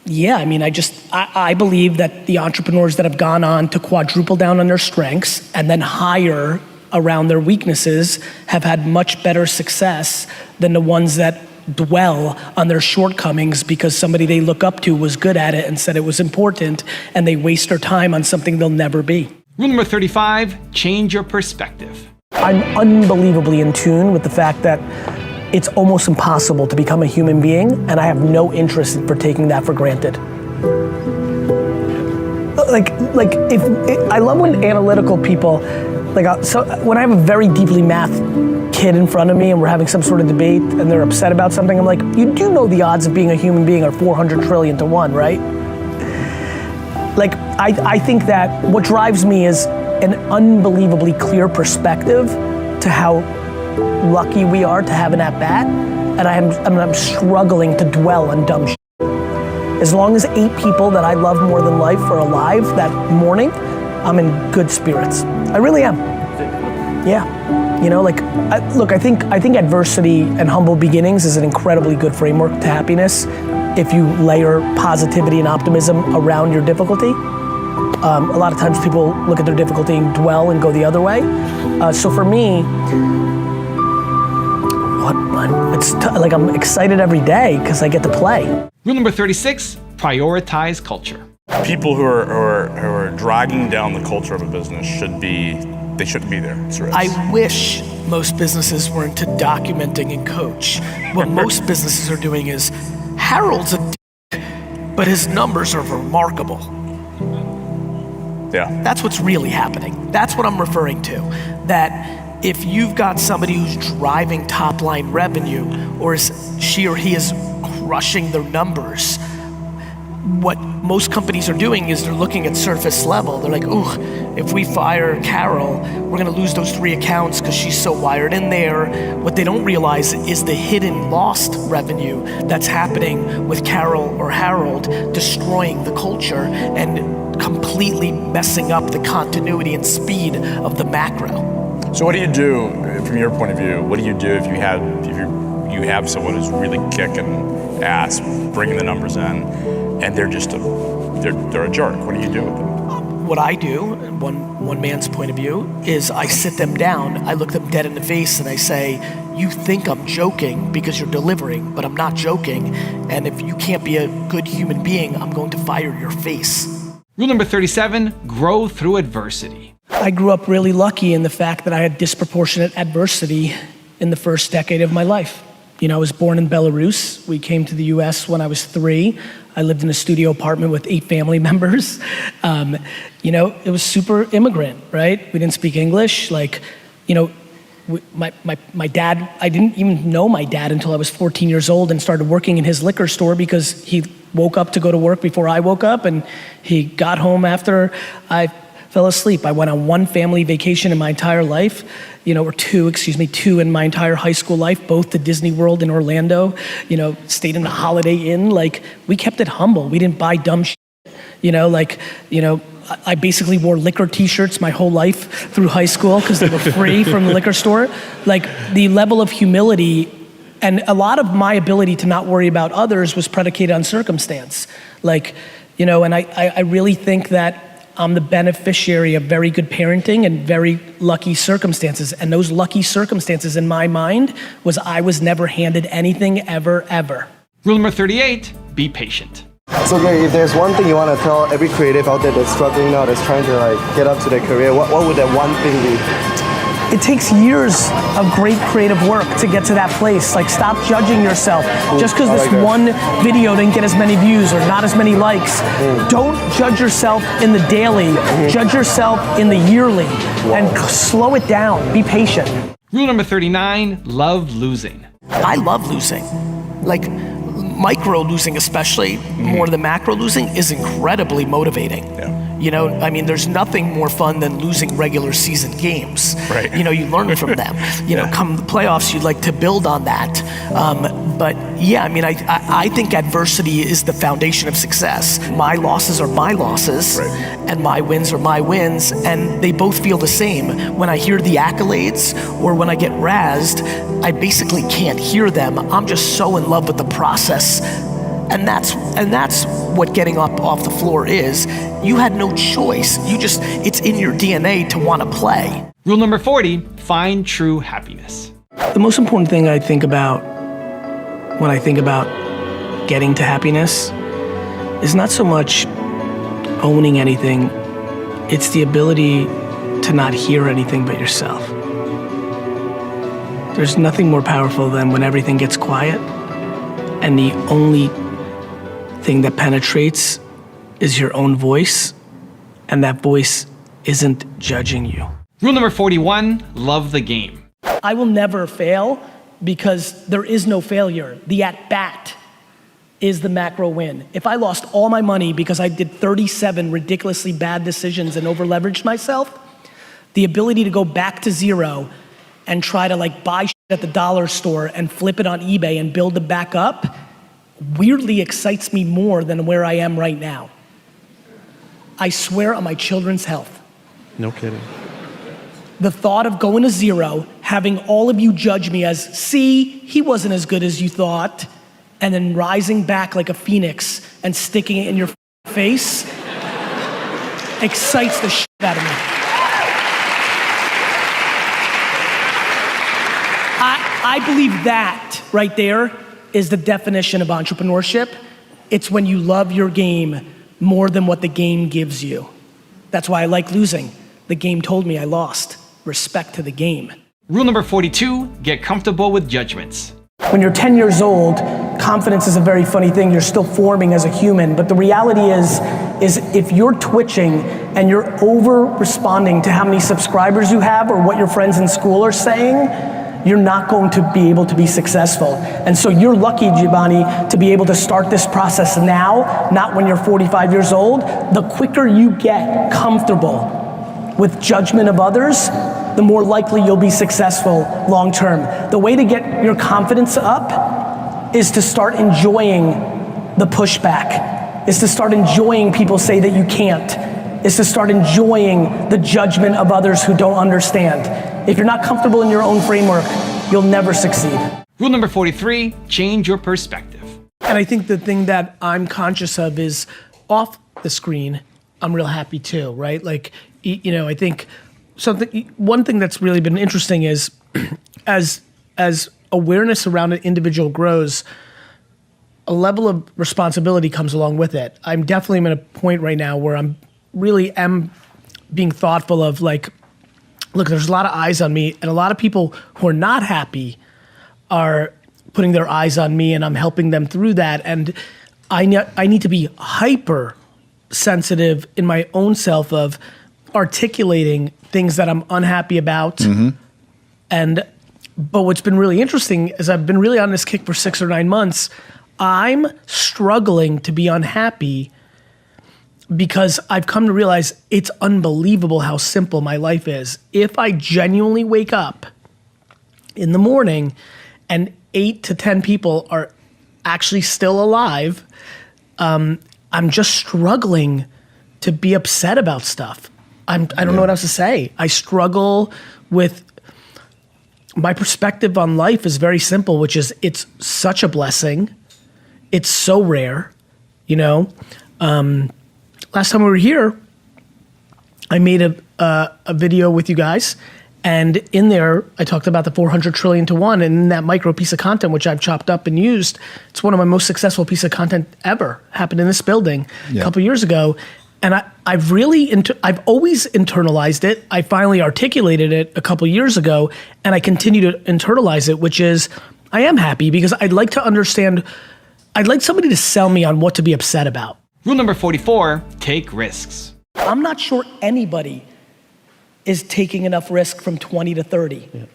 yeah, I mean, I believe that the entrepreneurs that have gone on to quadruple down on their strengths and then hire around their weaknesses have had much better success than the ones that dwell on their shortcomings because somebody they look up to was good at it and said it was important, and they waste their time on something they'll never be. Rule number 35, change your perspective. I'm unbelievably in tune with the fact that it's almost impossible to become a human being, and I have no interest in taking that for granted. I love when analytical people, so when I have a very deeply math kid in front of me and we're having some sort of debate and they're upset about something, I'm like, you do know the odds of being a human being are 400 trillion to 1, right? Like, I think that what drives me is an unbelievably clear perspective to how lucky we are to have an at-bat, and I'm struggling to dwell on dumb shit. As long as 8 people that I love more than life are alive that morning, I'm in good spirits. I really am. Yeah. I think adversity and humble beginnings is an incredibly good framework to happiness if you layer positivity and optimism around your difficulty. A lot of times people look at their difficulty and dwell and go the other way. So for me, I'm excited every day because I get to play. Rule number 36, prioritize culture. People who are dragging down the culture of a business shouldn't be there. It's risks. I wish most businesses were into documenting and coach. What most businesses are doing is, Harold's a dick, but his numbers are remarkable. Yeah. That's what's really happening. That's what I'm referring to. That if you've got somebody who's driving top line revenue, or she or he is crushing their numbers, what most companies are doing is they're looking at surface level. They're like, ooh, if we fire Carol, we're gonna lose those 3 accounts because she's so wired in there. What they don't realize is the hidden lost revenue that's happening with Carol or Harold destroying the culture and completely messing up the continuity and speed of the macro. So what do you do, from your point of view, what do you do if you have someone who's really kicking ass, bringing the numbers in, and they're just they're a jerk? What do you do with them? What I do, one man's point of view, is I sit them down, I look them dead in the face, and I say, you think I'm joking because you're delivering, but I'm not joking, and if you can't be a good human being, I'm going to fire your face. Rule number 37, grow through adversity. I grew up really lucky in the fact that I had disproportionate adversity in the first decade of my life. I was born in Belarus. We came to the US when I was 3. I lived in a studio apartment with 8 family members. It was super immigrant, right? We didn't speak English. my dad, I didn't even know my dad until I was 14 years old and started working in his liquor store because he woke up to go to work before I woke up, and he got home after I fell asleep. I went on one family vacation in my entire life, or two in my entire high school life, both to Disney World in Orlando, stayed in a Holiday Inn. Like, we kept it humble. We didn't buy dumb shit, I basically wore liquor t-shirts my whole life through high school because they were free from the liquor store. Like, the level of humility and a lot of my ability to not worry about others was predicated on circumstance. And I really think that I'm the beneficiary of very good parenting and very lucky circumstances. And those lucky circumstances in my mind was I was never handed anything ever, ever. Rule number 38, be patient. So Gary, if there's one thing you want to tell every creative out there that's struggling now, that's trying to get up to their career, what would that one thing be? It takes years of great creative work to get to that place. Like, stop judging yourself. Just because this one video didn't get as many views or not as many likes. Don't judge yourself in the daily. Judge yourself in the yearly. And slow it down. Be patient. Rule number 39, love losing. I love losing. Like, micro losing especially, more than macro losing, is incredibly motivating. There's nothing more fun than losing regular season games. Right. You learn from them. Come the playoffs, you'd like to build on that. I think adversity is the foundation of success. My losses are my losses, and my wins are my wins, and they both feel the same. When I hear the accolades or when I get razzed, I basically can't hear them. I'm just so in love with the process. And that's what getting up off the floor is. You had no choice. It's in your DNA to want to play. Rule number 40, find true happiness. The most important thing I think about when I think about getting to happiness is not so much owning anything, it's the ability to not hear anything but yourself. There's nothing more powerful than when everything gets quiet and the only thing that penetrates is your own voice, and that voice isn't judging you. Rule number 41, love the game. I will never fail because there is no failure. The at-bat is the macro win. If I lost all my money because I did 37 ridiculously bad decisions and over-leveraged myself, the ability to go back to zero and try to buy shit at the dollar store and flip it on eBay and build it back up weirdly excites me more than where I am right now. I swear on my children's health. No kidding. The thought of going to zero, having all of you judge me as, see, he wasn't as good as you thought, and then rising back like a phoenix and sticking it in your face excites the shit out of me. I believe that right there is the definition of entrepreneurship. It's when you love your game more than what the game gives you. That's why I like losing. The game told me I lost. Respect to the game. Rule number 42, get comfortable with judgments. When you're 10 years old, confidence is a very funny thing. You're still forming as a human, but the reality is if you're twitching and you're over responding to how many subscribers you have or what your friends in school are saying, you're not going to be able to be successful. And so you're lucky, Giovanni, to be able to start this process now, not when you're 45 years old. The quicker you get comfortable with judgment of others, the more likely you'll be successful long term. The way to get your confidence up is to start enjoying the pushback, is to start enjoying people say that you can't, is to start enjoying the judgment of others who don't understand. If you're not comfortable in your own framework, you'll never succeed. Rule number 43, change your perspective. And I think the thing that I'm conscious of is off the screen, I'm real happy too, right? I think one thing that's really been interesting is as awareness around an individual grows, a level of responsibility comes along with it. I'm definitely at a point right now where I'm really being thoughtful of look, there's a lot of eyes on me, and a lot of people who are not happy are putting their eyes on me, and I'm helping them through that. And I need to be hyper sensitive in my own self of articulating things that I'm unhappy about, But what's been really interesting is I've been really on this kick for 6 or 9 months. I'm struggling to be unhappy because I've come to realize it's unbelievable how simple my life is. If I genuinely wake up in the morning and 8 to 10 people are actually still alive, I'm just struggling to be upset about stuff. I don't know what else to say. I struggle with, my perspective on life is very simple, which is it's such a blessing. It's so rare, you know? Last time we were here, I made a video with you guys, and in there, I talked about the 400 trillion to one, and in that micro piece of content, which I've chopped up and used, it's one of my most successful piece of content ever, happened in this building a couple years ago. And I've always internalized it. I finally articulated it a couple years ago, and I continue to internalize it, which is, I am happy because I'd like to understand, I'd like somebody to sell me on what to be upset about. Rule number 44, take risks. I'm not sure anybody is taking enough risk from 20 to 30. Yeah.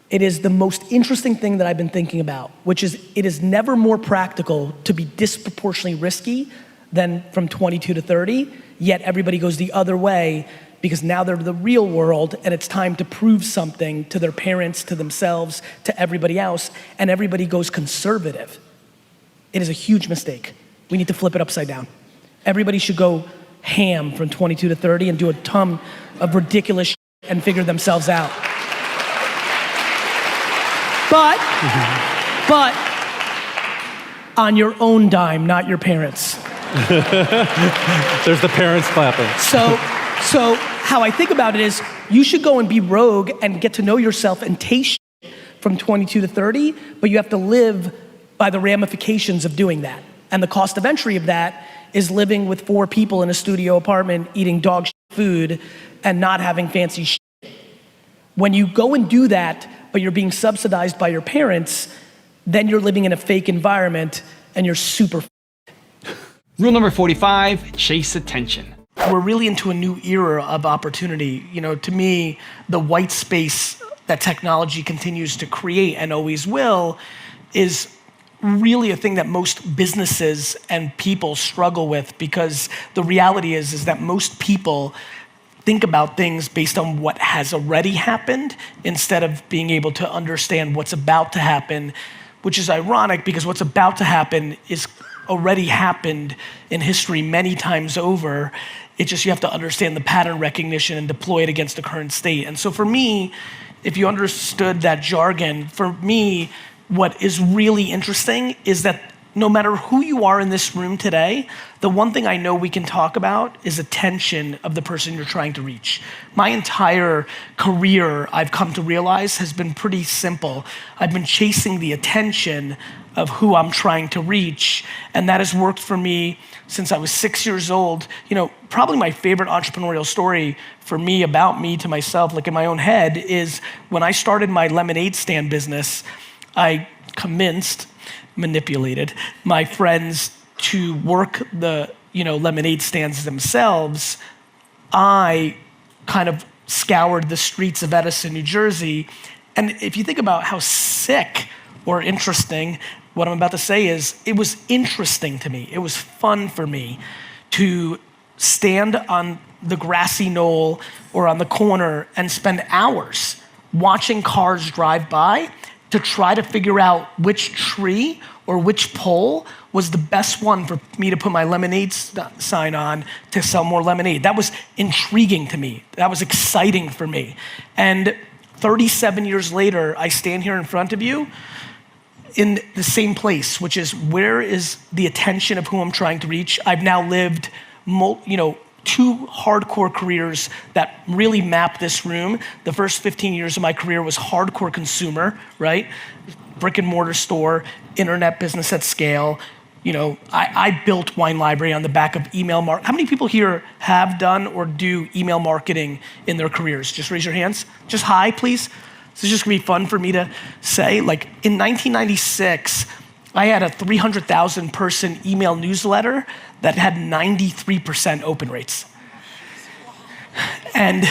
It is the most interesting thing that I've been thinking about, which is it is never more practical to be disproportionately risky than from 22 to 30, yet everybody goes the other way because now they're the real world and it's time to prove something to their parents, to themselves, to everybody else, and everybody goes conservative. It is a huge mistake. We need to flip it upside down. Everybody should go ham from 22 to 30 and do a ton of ridiculous shit and figure themselves out. But on your own dime, not your parents. There's the parents clapping. So how I think about it is you should go and be rogue and get to know yourself and taste shit from 22 to 30, but you have to live by the ramifications of doing that. And the cost of entry of that is living with 4 people in a studio apartment, eating dog shit food and not having fancy shit. When you go and do that, but you're being subsidized by your parents, then you're living in a fake environment and you're super. Rule number 45, chase attention. We're really into a new era of opportunity. You know, to me, the white space that technology continues to create and always will is really a thing that most businesses and people struggle with, because the reality is that most people think about things based on what has already happened instead of being able to understand what's about to happen, which is ironic because what's about to happen is already happened in history many times over. It's just you have to understand the pattern recognition and deploy it against the current state. And so for me, if you understood that jargon, for me, what is really interesting is that no matter who you are in this room today, the one thing I know we can talk about is attention of the person you're trying to reach. My entire career, I've come to realize, has been pretty simple. I've been chasing the attention of who I'm trying to reach, and that has worked for me since I was 6 years old. You know, probably my favorite entrepreneurial story for me, about me to myself, like in my own head, is when I started my lemonade stand business, I manipulated my friends to work the lemonade stands themselves. I kind of scoured the streets of Edison, New Jersey. And if you think about how sick or interesting what I'm about to say is, it was interesting to me. It was fun for me to stand on the grassy knoll or on the corner and spend hours watching cars drive by to try to figure out which tree or which pole was the best one for me to put my lemonade sign on to sell more lemonade. That was intriguing to me. That was exciting for me. And 37 years later, I stand here in front of you in the same place, which is, where is the attention of who I'm trying to reach? I've now lived, 2 hardcore careers that really map this room. The first 15 years of my career was hardcore consumer, right? Brick and mortar store, internet business at scale. I built Wine Library on the back of email marketing. How many people here have done or do email marketing in their careers? Just raise your hands. Just hi, please. This is just gonna be fun for me to say. Like in 1996, I had a 300,000 person email newsletter that had 93% open rates. And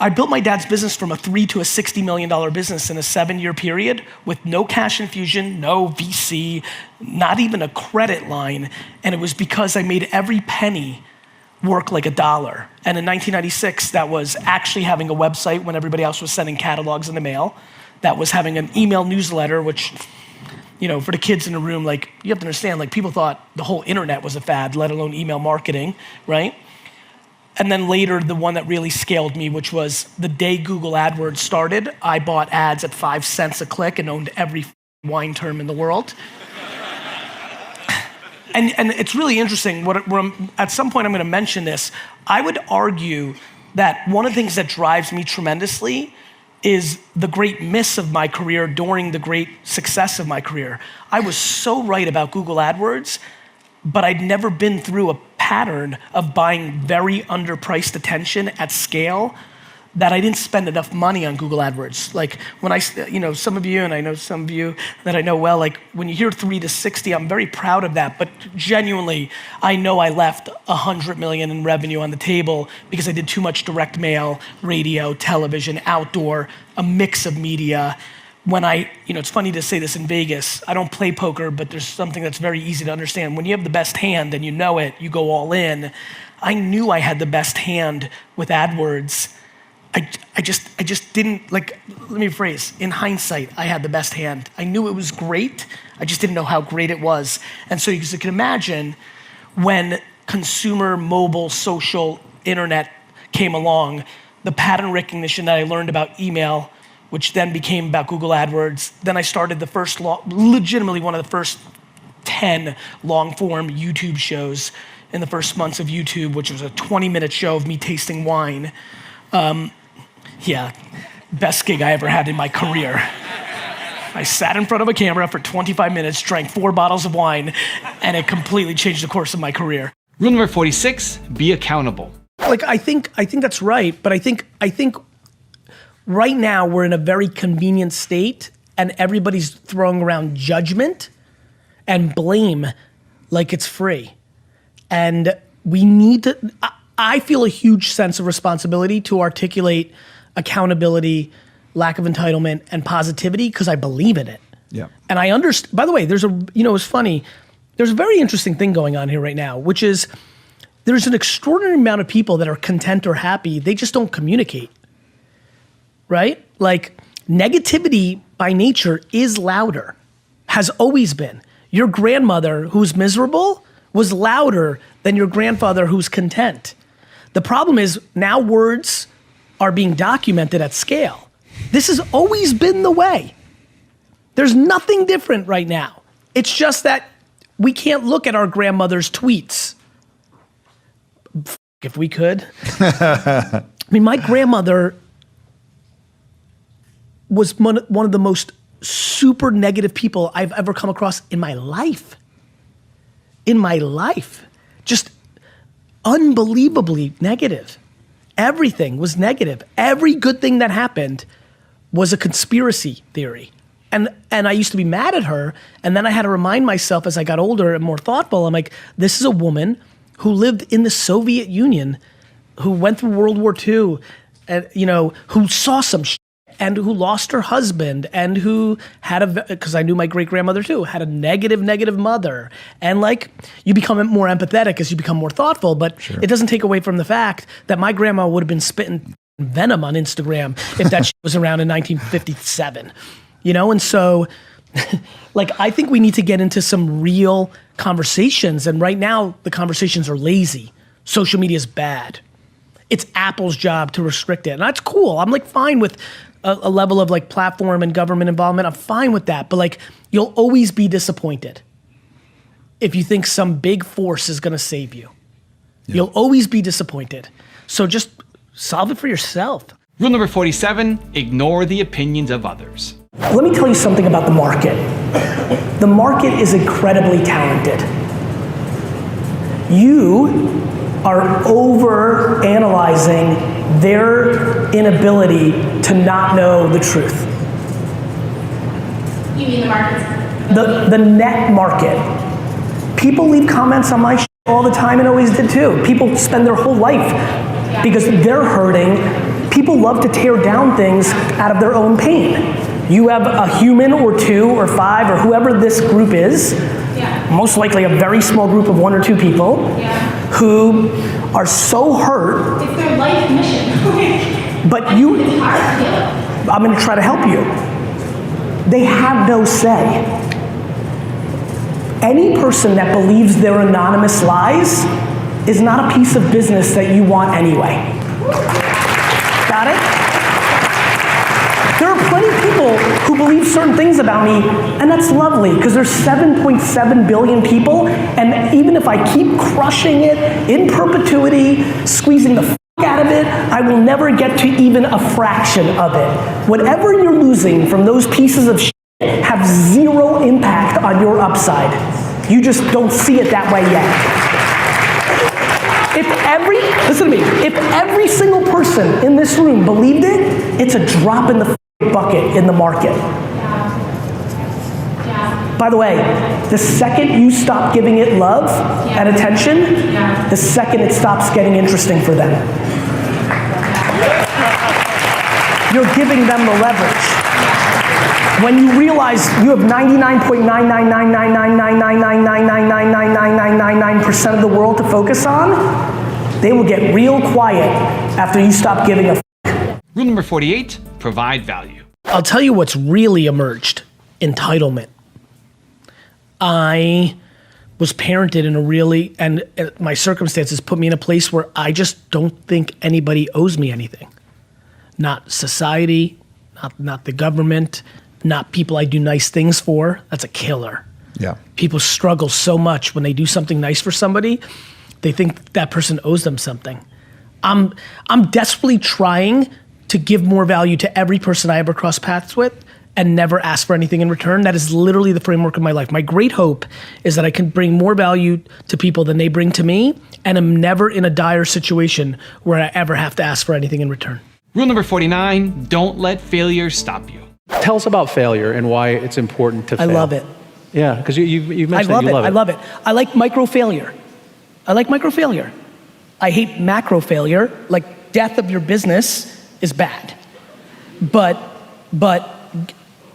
I built my dad's business from a $3 to a $60 million business in a 7-year period with no cash infusion, no VC, not even a credit line. And it was because I made every penny work like $1. And in 1996, that was actually having a website when everybody else was sending catalogs in the mail. That was having an email newsletter, which, you know, for the kids in the room, like, you have to understand, like, people thought the whole internet was a fad, let alone email marketing, right? And then later, the one that really scaled me, which was the day Google AdWords started, I bought ads at 5 cents a click and owned every wine term in the world. And it's really interesting, at some point I'm gonna mention this. I would argue that one of the things that drives me tremendously is the great miss of my career during the great success of my career. I was so right about Google AdWords, but I'd never been through a pattern of buying very underpriced attention at scale that I didn't spend enough money on Google AdWords. Like when some of you, and I know some of you that I know well, like when you hear 3 to 60, I'm very proud of that, but genuinely, I know I left 100 million in revenue on the table because I did too much direct mail, radio, television, outdoor, a mix of media. When it's funny to say this in Vegas, I don't play poker, but there's something that's very easy to understand. When you have the best hand and you know it, you go all in. I knew I had the best hand with AdWords. I just didn't, like, let me rephrase, in hindsight, I had the best hand. I knew it was great, I just didn't know how great it was. And so you can imagine when consumer, mobile, social, internet came along, the pattern recognition that I learned about email, which then became about Google AdWords. Then I started legitimately one of the first 10 long form YouTube shows in the first months of YouTube, which was a 20-minute show of me tasting wine. Best gig I ever had in my career. I sat in front of a camera for 25 minutes, drank 4 bottles of wine, and it completely changed the course of my career. Rule number 46, be accountable. Like, I think that's right, but I think right now we're in a very convenient state and everybody's throwing around judgment and blame like it's free. And we need to, I feel a huge sense of responsibility to articulate accountability, lack of entitlement, and positivity because I believe in it. Yeah. And I understand, by the way, it's funny, there's a very interesting thing going on here right now, which is there's an extraordinary amount of people that are content or happy, they just don't communicate, right? Like negativity by nature is louder, has always been. Your grandmother who's miserable was louder than your grandfather who's content. The problem is now words are being documented at scale. This has always been the way. There's nothing different right now. It's just that we can't look at our grandmother's tweets. If we could. I mean, my grandmother was one of the most super negative people I've ever come across in my life. In my life. Just unbelievably negative. Everything was negative. Every good thing that happened was a conspiracy theory. And I used to be mad at her, and then I had to remind myself as I got older and more thoughtful, I'm like, this is a woman who lived in the Soviet Union, who went through World War II, and who saw some shit, and who lost her husband, and who had because I knew my great-grandmother too, had a negative mother. And like, you become more empathetic as you become more thoughtful, but It doesn't take away from the fact that my grandma would have been spitting venom on Instagram if that shit was around in 1957. And so, like, I think we need to get into some real conversations, and right now, the conversations are lazy. Social media is bad. It's Apple's job to restrict it, and that's cool. I'm like fine with a level of like platform and government involvement. I'm fine with that, but like, you'll always be disappointed if you think some big force is gonna save you. Yeah. You'll always be disappointed. So just solve it for yourself. Rule number 47, ignore the opinions of others. Let me tell you something about the market. The market is incredibly talented. You are over analyzing their inability to not know the truth. You mean the market? The net market. People leave comments on my all the time and always did too. People spend their whole life because they're hurting People love to tear down things out of their own pain. You have a human or 2 or 5 or whoever this group is, most likely a very small group of 1 or 2 people, who are so hurt. It's their life mission. But I'm going to try to help you. They have no say. Any person that believes their anonymous lies is not a piece of business that you want anyway. Got it? There are plenty of people who believe certain things about me, and that's lovely, because there's 7.7 billion people, and even if I keep crushing it in perpetuity, squeezing the out of it, I will never get to even a fraction of it. Whatever you're losing from those pieces of shit have 0 impact on your upside. You just don't see it that way yet. Listen to me, if every single person in this room believed it, it's a drop in the bucket in the market. By the way, the second you stop giving it love and attention, the second it stops getting interesting for them. You're giving them the leverage. When you realize you have 99.9999999999999% of the world to focus on, they will get real quiet after you stop giving a f***. Rule number 48, provide value. I'll tell you what's really emerged: entitlement. I was parented in a really, and my circumstances put me in a place where I just don't think anybody owes me anything. Not society, not the government, not people I do nice things for. That's a killer. Yeah. People struggle so much when they do something nice for somebody, they think that person owes them something. I'm desperately trying to give more value to every person I ever cross paths with and never ask for anything in return. That is literally the framework of my life. My great hope is that I can bring more value to people than they bring to me, and I'm never in a dire situation where I ever have to ask for anything in return. Rule number 49, don't let failure stop you. Tell us about failure and why it's important to fail. I love it. Yeah, because you mentioned that you love it. I love it. I like micro failure. I hate macro failure. Like, death of your business is bad. But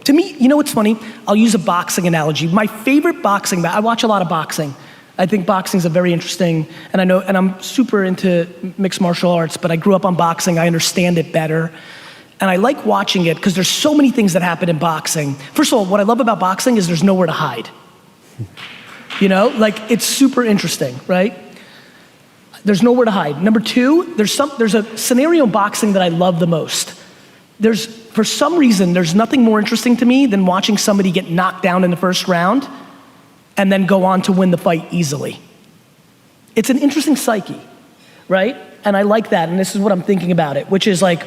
to me, you know what's funny? I'll use a boxing analogy. My favorite boxing, I watch a lot of boxing. I think boxing is a very interesting, and I'm super into mixed martial arts, but I grew up on boxing. I understand it better. And I like watching it because there's so many things that happen in boxing. First of all, what I love about boxing is there's nowhere to hide. You know, like, it's super interesting, right? There's nowhere to hide. Number 2, there's a scenario in boxing that I love the most. For some reason, there's nothing more interesting to me than watching somebody get knocked down in the first round and then go on to win the fight easily. It's an interesting psyche, right? And I like that, and this is what I'm thinking about it, which is like,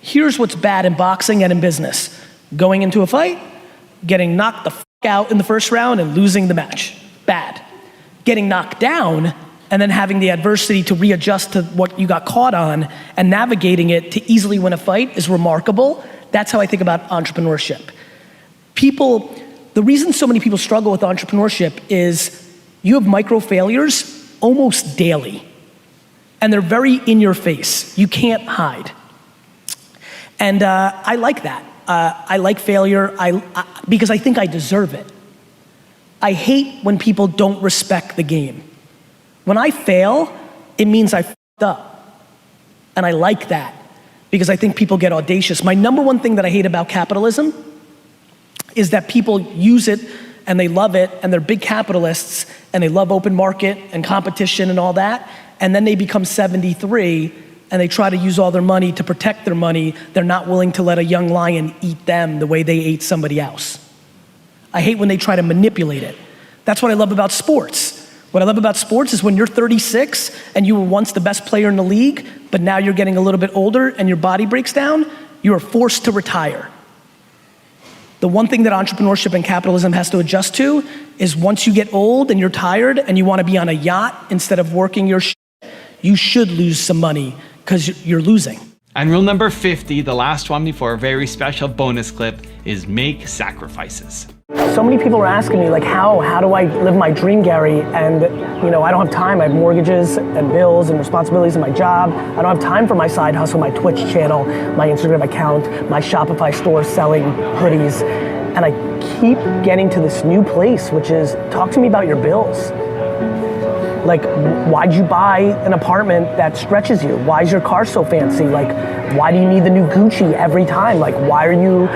here's what's bad in boxing and in business. Going into a fight, getting knocked the f*** out in the first round and losing the match. Bad. Getting knocked down and then having the adversity to readjust to what you got caught on and navigating it to easily win a fight is remarkable. That's how I think about entrepreneurship. The reason so many people struggle with entrepreneurship is you have micro failures almost daily, and they're very in your face. You can't hide. And I like that. I like failure because I think I deserve it. I hate when people don't respect the game. When I fail, it means I f***ed up. And I like that because I think people get audacious. My number one thing that I hate about capitalism is that people use it and they love it and they're big capitalists and they love open market and competition and all that, and then they become 73 and they try to use all their money to protect their money. They're not willing to let a young lion eat them the way they ate somebody else. I hate when they try to manipulate it. That's what I love about sports. What I love about sports is when you're 36 and you were once the best player in the league, but now you're getting a little bit older and your body breaks down, you are forced to retire. The one thing that entrepreneurship and capitalism has to adjust to is once you get old and you're tired and you want to be on a yacht instead of working your shit, you should lose some money because you're losing. And rule number 50, the last one before a very special bonus clip, is make sacrifices. So many people are asking me, like, how do I live my dream, Gary? And, you know, I don't have time. I have mortgages and bills and responsibilities in my job. I don't have time for my side hustle, my Twitch channel, my Instagram account, my Shopify store selling hoodies. And I keep getting to this new place, which is, talk to me about your bills. Like, why'd you buy an apartment that stretches you? Why is your car so fancy? Like, why do you need the new Gucci every time? Like, why are you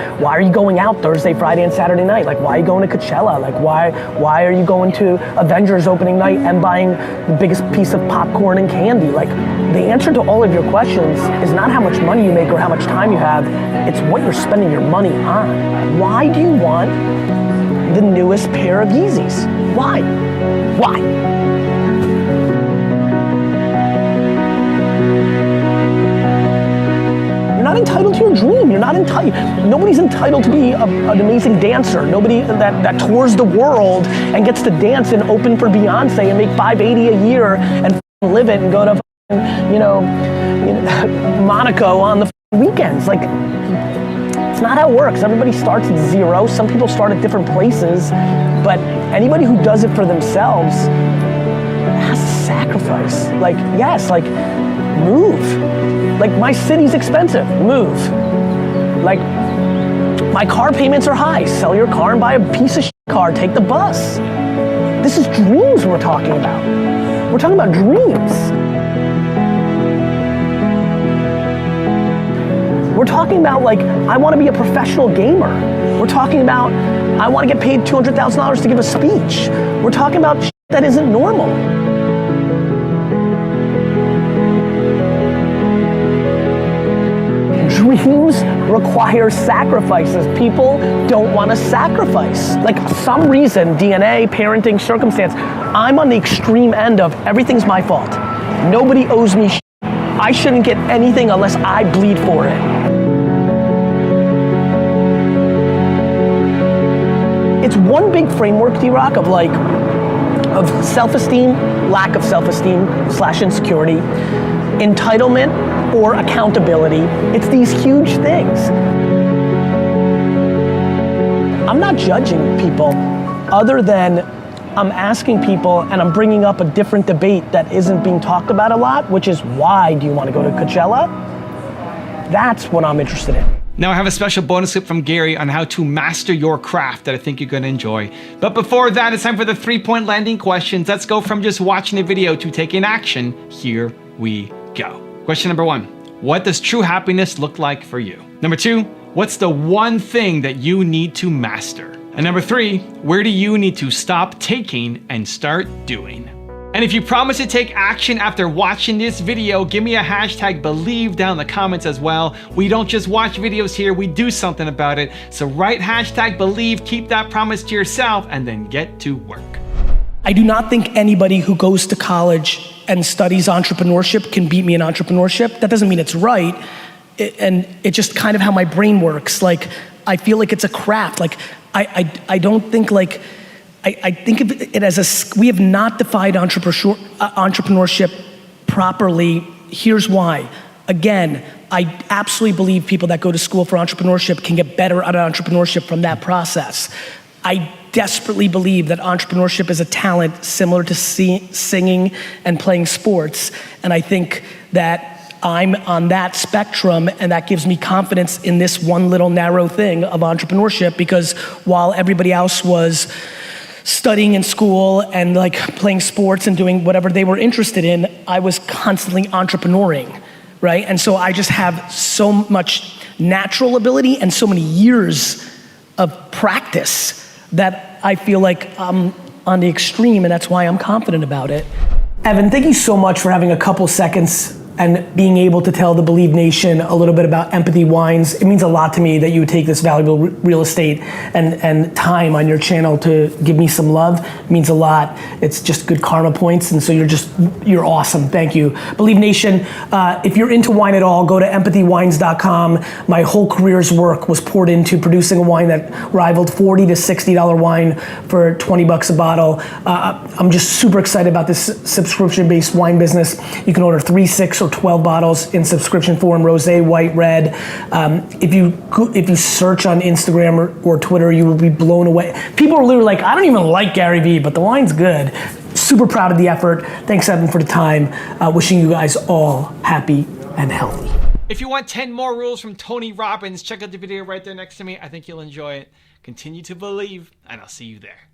going out Thursday, Friday, and Saturday night? Like, why are you going to Coachella? Like, why are you going to Avengers opening night and buying the biggest piece of popcorn and candy? Like, the answer to all of your questions is not how much money you make or how much time you have, it's what you're spending your money on. Why do you want the newest pair of Yeezys? Why? Why? You're not entitled to your dream. You're not entitled. Nobody's entitled to be an amazing dancer. Nobody that tours the world and gets to dance and open for Beyonce and make $580 a year and live it and go to Monaco on the weekends. Like, it's not how it works. Everybody starts at zero. Some people start at different places, but anybody who does it for themselves has to sacrifice. Like, yes, like, move. Like, my city's expensive, move. Like, my car payments are high, sell your car and buy a piece of shit car, take the bus. This is dreams we're talking about. We're talking about dreams. We're talking about, like, I want to be a professional gamer. We're talking about, I want to get paid $200,000 to give a speech. We're talking about shit that isn't normal. Dreams require sacrifices. People don't want to sacrifice. Like, some reason, DNA, parenting, circumstance, I'm on the extreme end of everything's my fault. Nobody owes me shit. I shouldn't get anything unless I bleed for it. It's one big framework, D-Rock, of like, of self-esteem, lack of self-esteem / insecurity, entitlement or accountability. It's these huge things. I'm not judging people other than I'm asking people and I'm bringing up a different debate that isn't being talked about a lot, which is, why do you want to go to Coachella? That's what I'm interested in. Now I have a special bonus clip from Gary on how to master your craft that I think you're going to enjoy. But before that, it's time for the 3-point landing questions. Let's go from just watching a video to taking action. Here we go. Question number 1, what does true happiness look like for you? Number 2, what's the one thing that you need to master? And number 3, where do you need to stop taking and start doing? And if you promise to take action after watching this video, give me a #believe down in the comments as well. We don't just watch videos here, we do something about it. So write #believe, keep that promise to yourself, and then get to work. I do not think anybody who goes to college and studies entrepreneurship can beat me in entrepreneurship. That doesn't mean it's right. And it's just kind of how my brain works. Like, I feel like it's a craft. Like, I don't think like, I think of it as we have not defined entrepreneurship properly. Here's why. Again, I absolutely believe people that go to school for entrepreneurship can get better at entrepreneurship from that process. I desperately believe that entrepreneurship is a talent similar to singing and playing sports. And I think that I'm on that spectrum, and that gives me confidence in this one little narrow thing of entrepreneurship, because while everybody else was studying in school and like playing sports and doing whatever they were interested in, I was constantly entrepreneuring, right? And so I just have so much natural ability and so many years of practice that I feel like I'm on the extreme, and that's why I'm confident about it. Evan, thank you so much for having a couple seconds and being able to tell the Believe Nation a little bit about Empathy Wines. It means a lot to me that you would take this valuable real estate and time on your channel to give me some love. It means a lot. It's just good karma points, and so you're awesome. Thank you. Believe Nation, if you're into wine at all, go to empathywines.com. My whole career's work was poured into producing a wine that rivaled $40 to $60 wine for $20 a bottle. I'm just super excited about this subscription-based wine business. You can order 3, 6, or 12 bottles in subscription form, rosé, white, red. If you search on Instagram or Twitter, you will be blown away. People are literally like, I don't even like Gary Vee, but the wine's good. Super proud of the effort. Thanks, Evan, for the time. Wishing you guys all happy and healthy. If you want 10 more rules from Tony Robbins, check out the video right there next to me. I think you'll enjoy it. Continue to believe, and I'll see you there.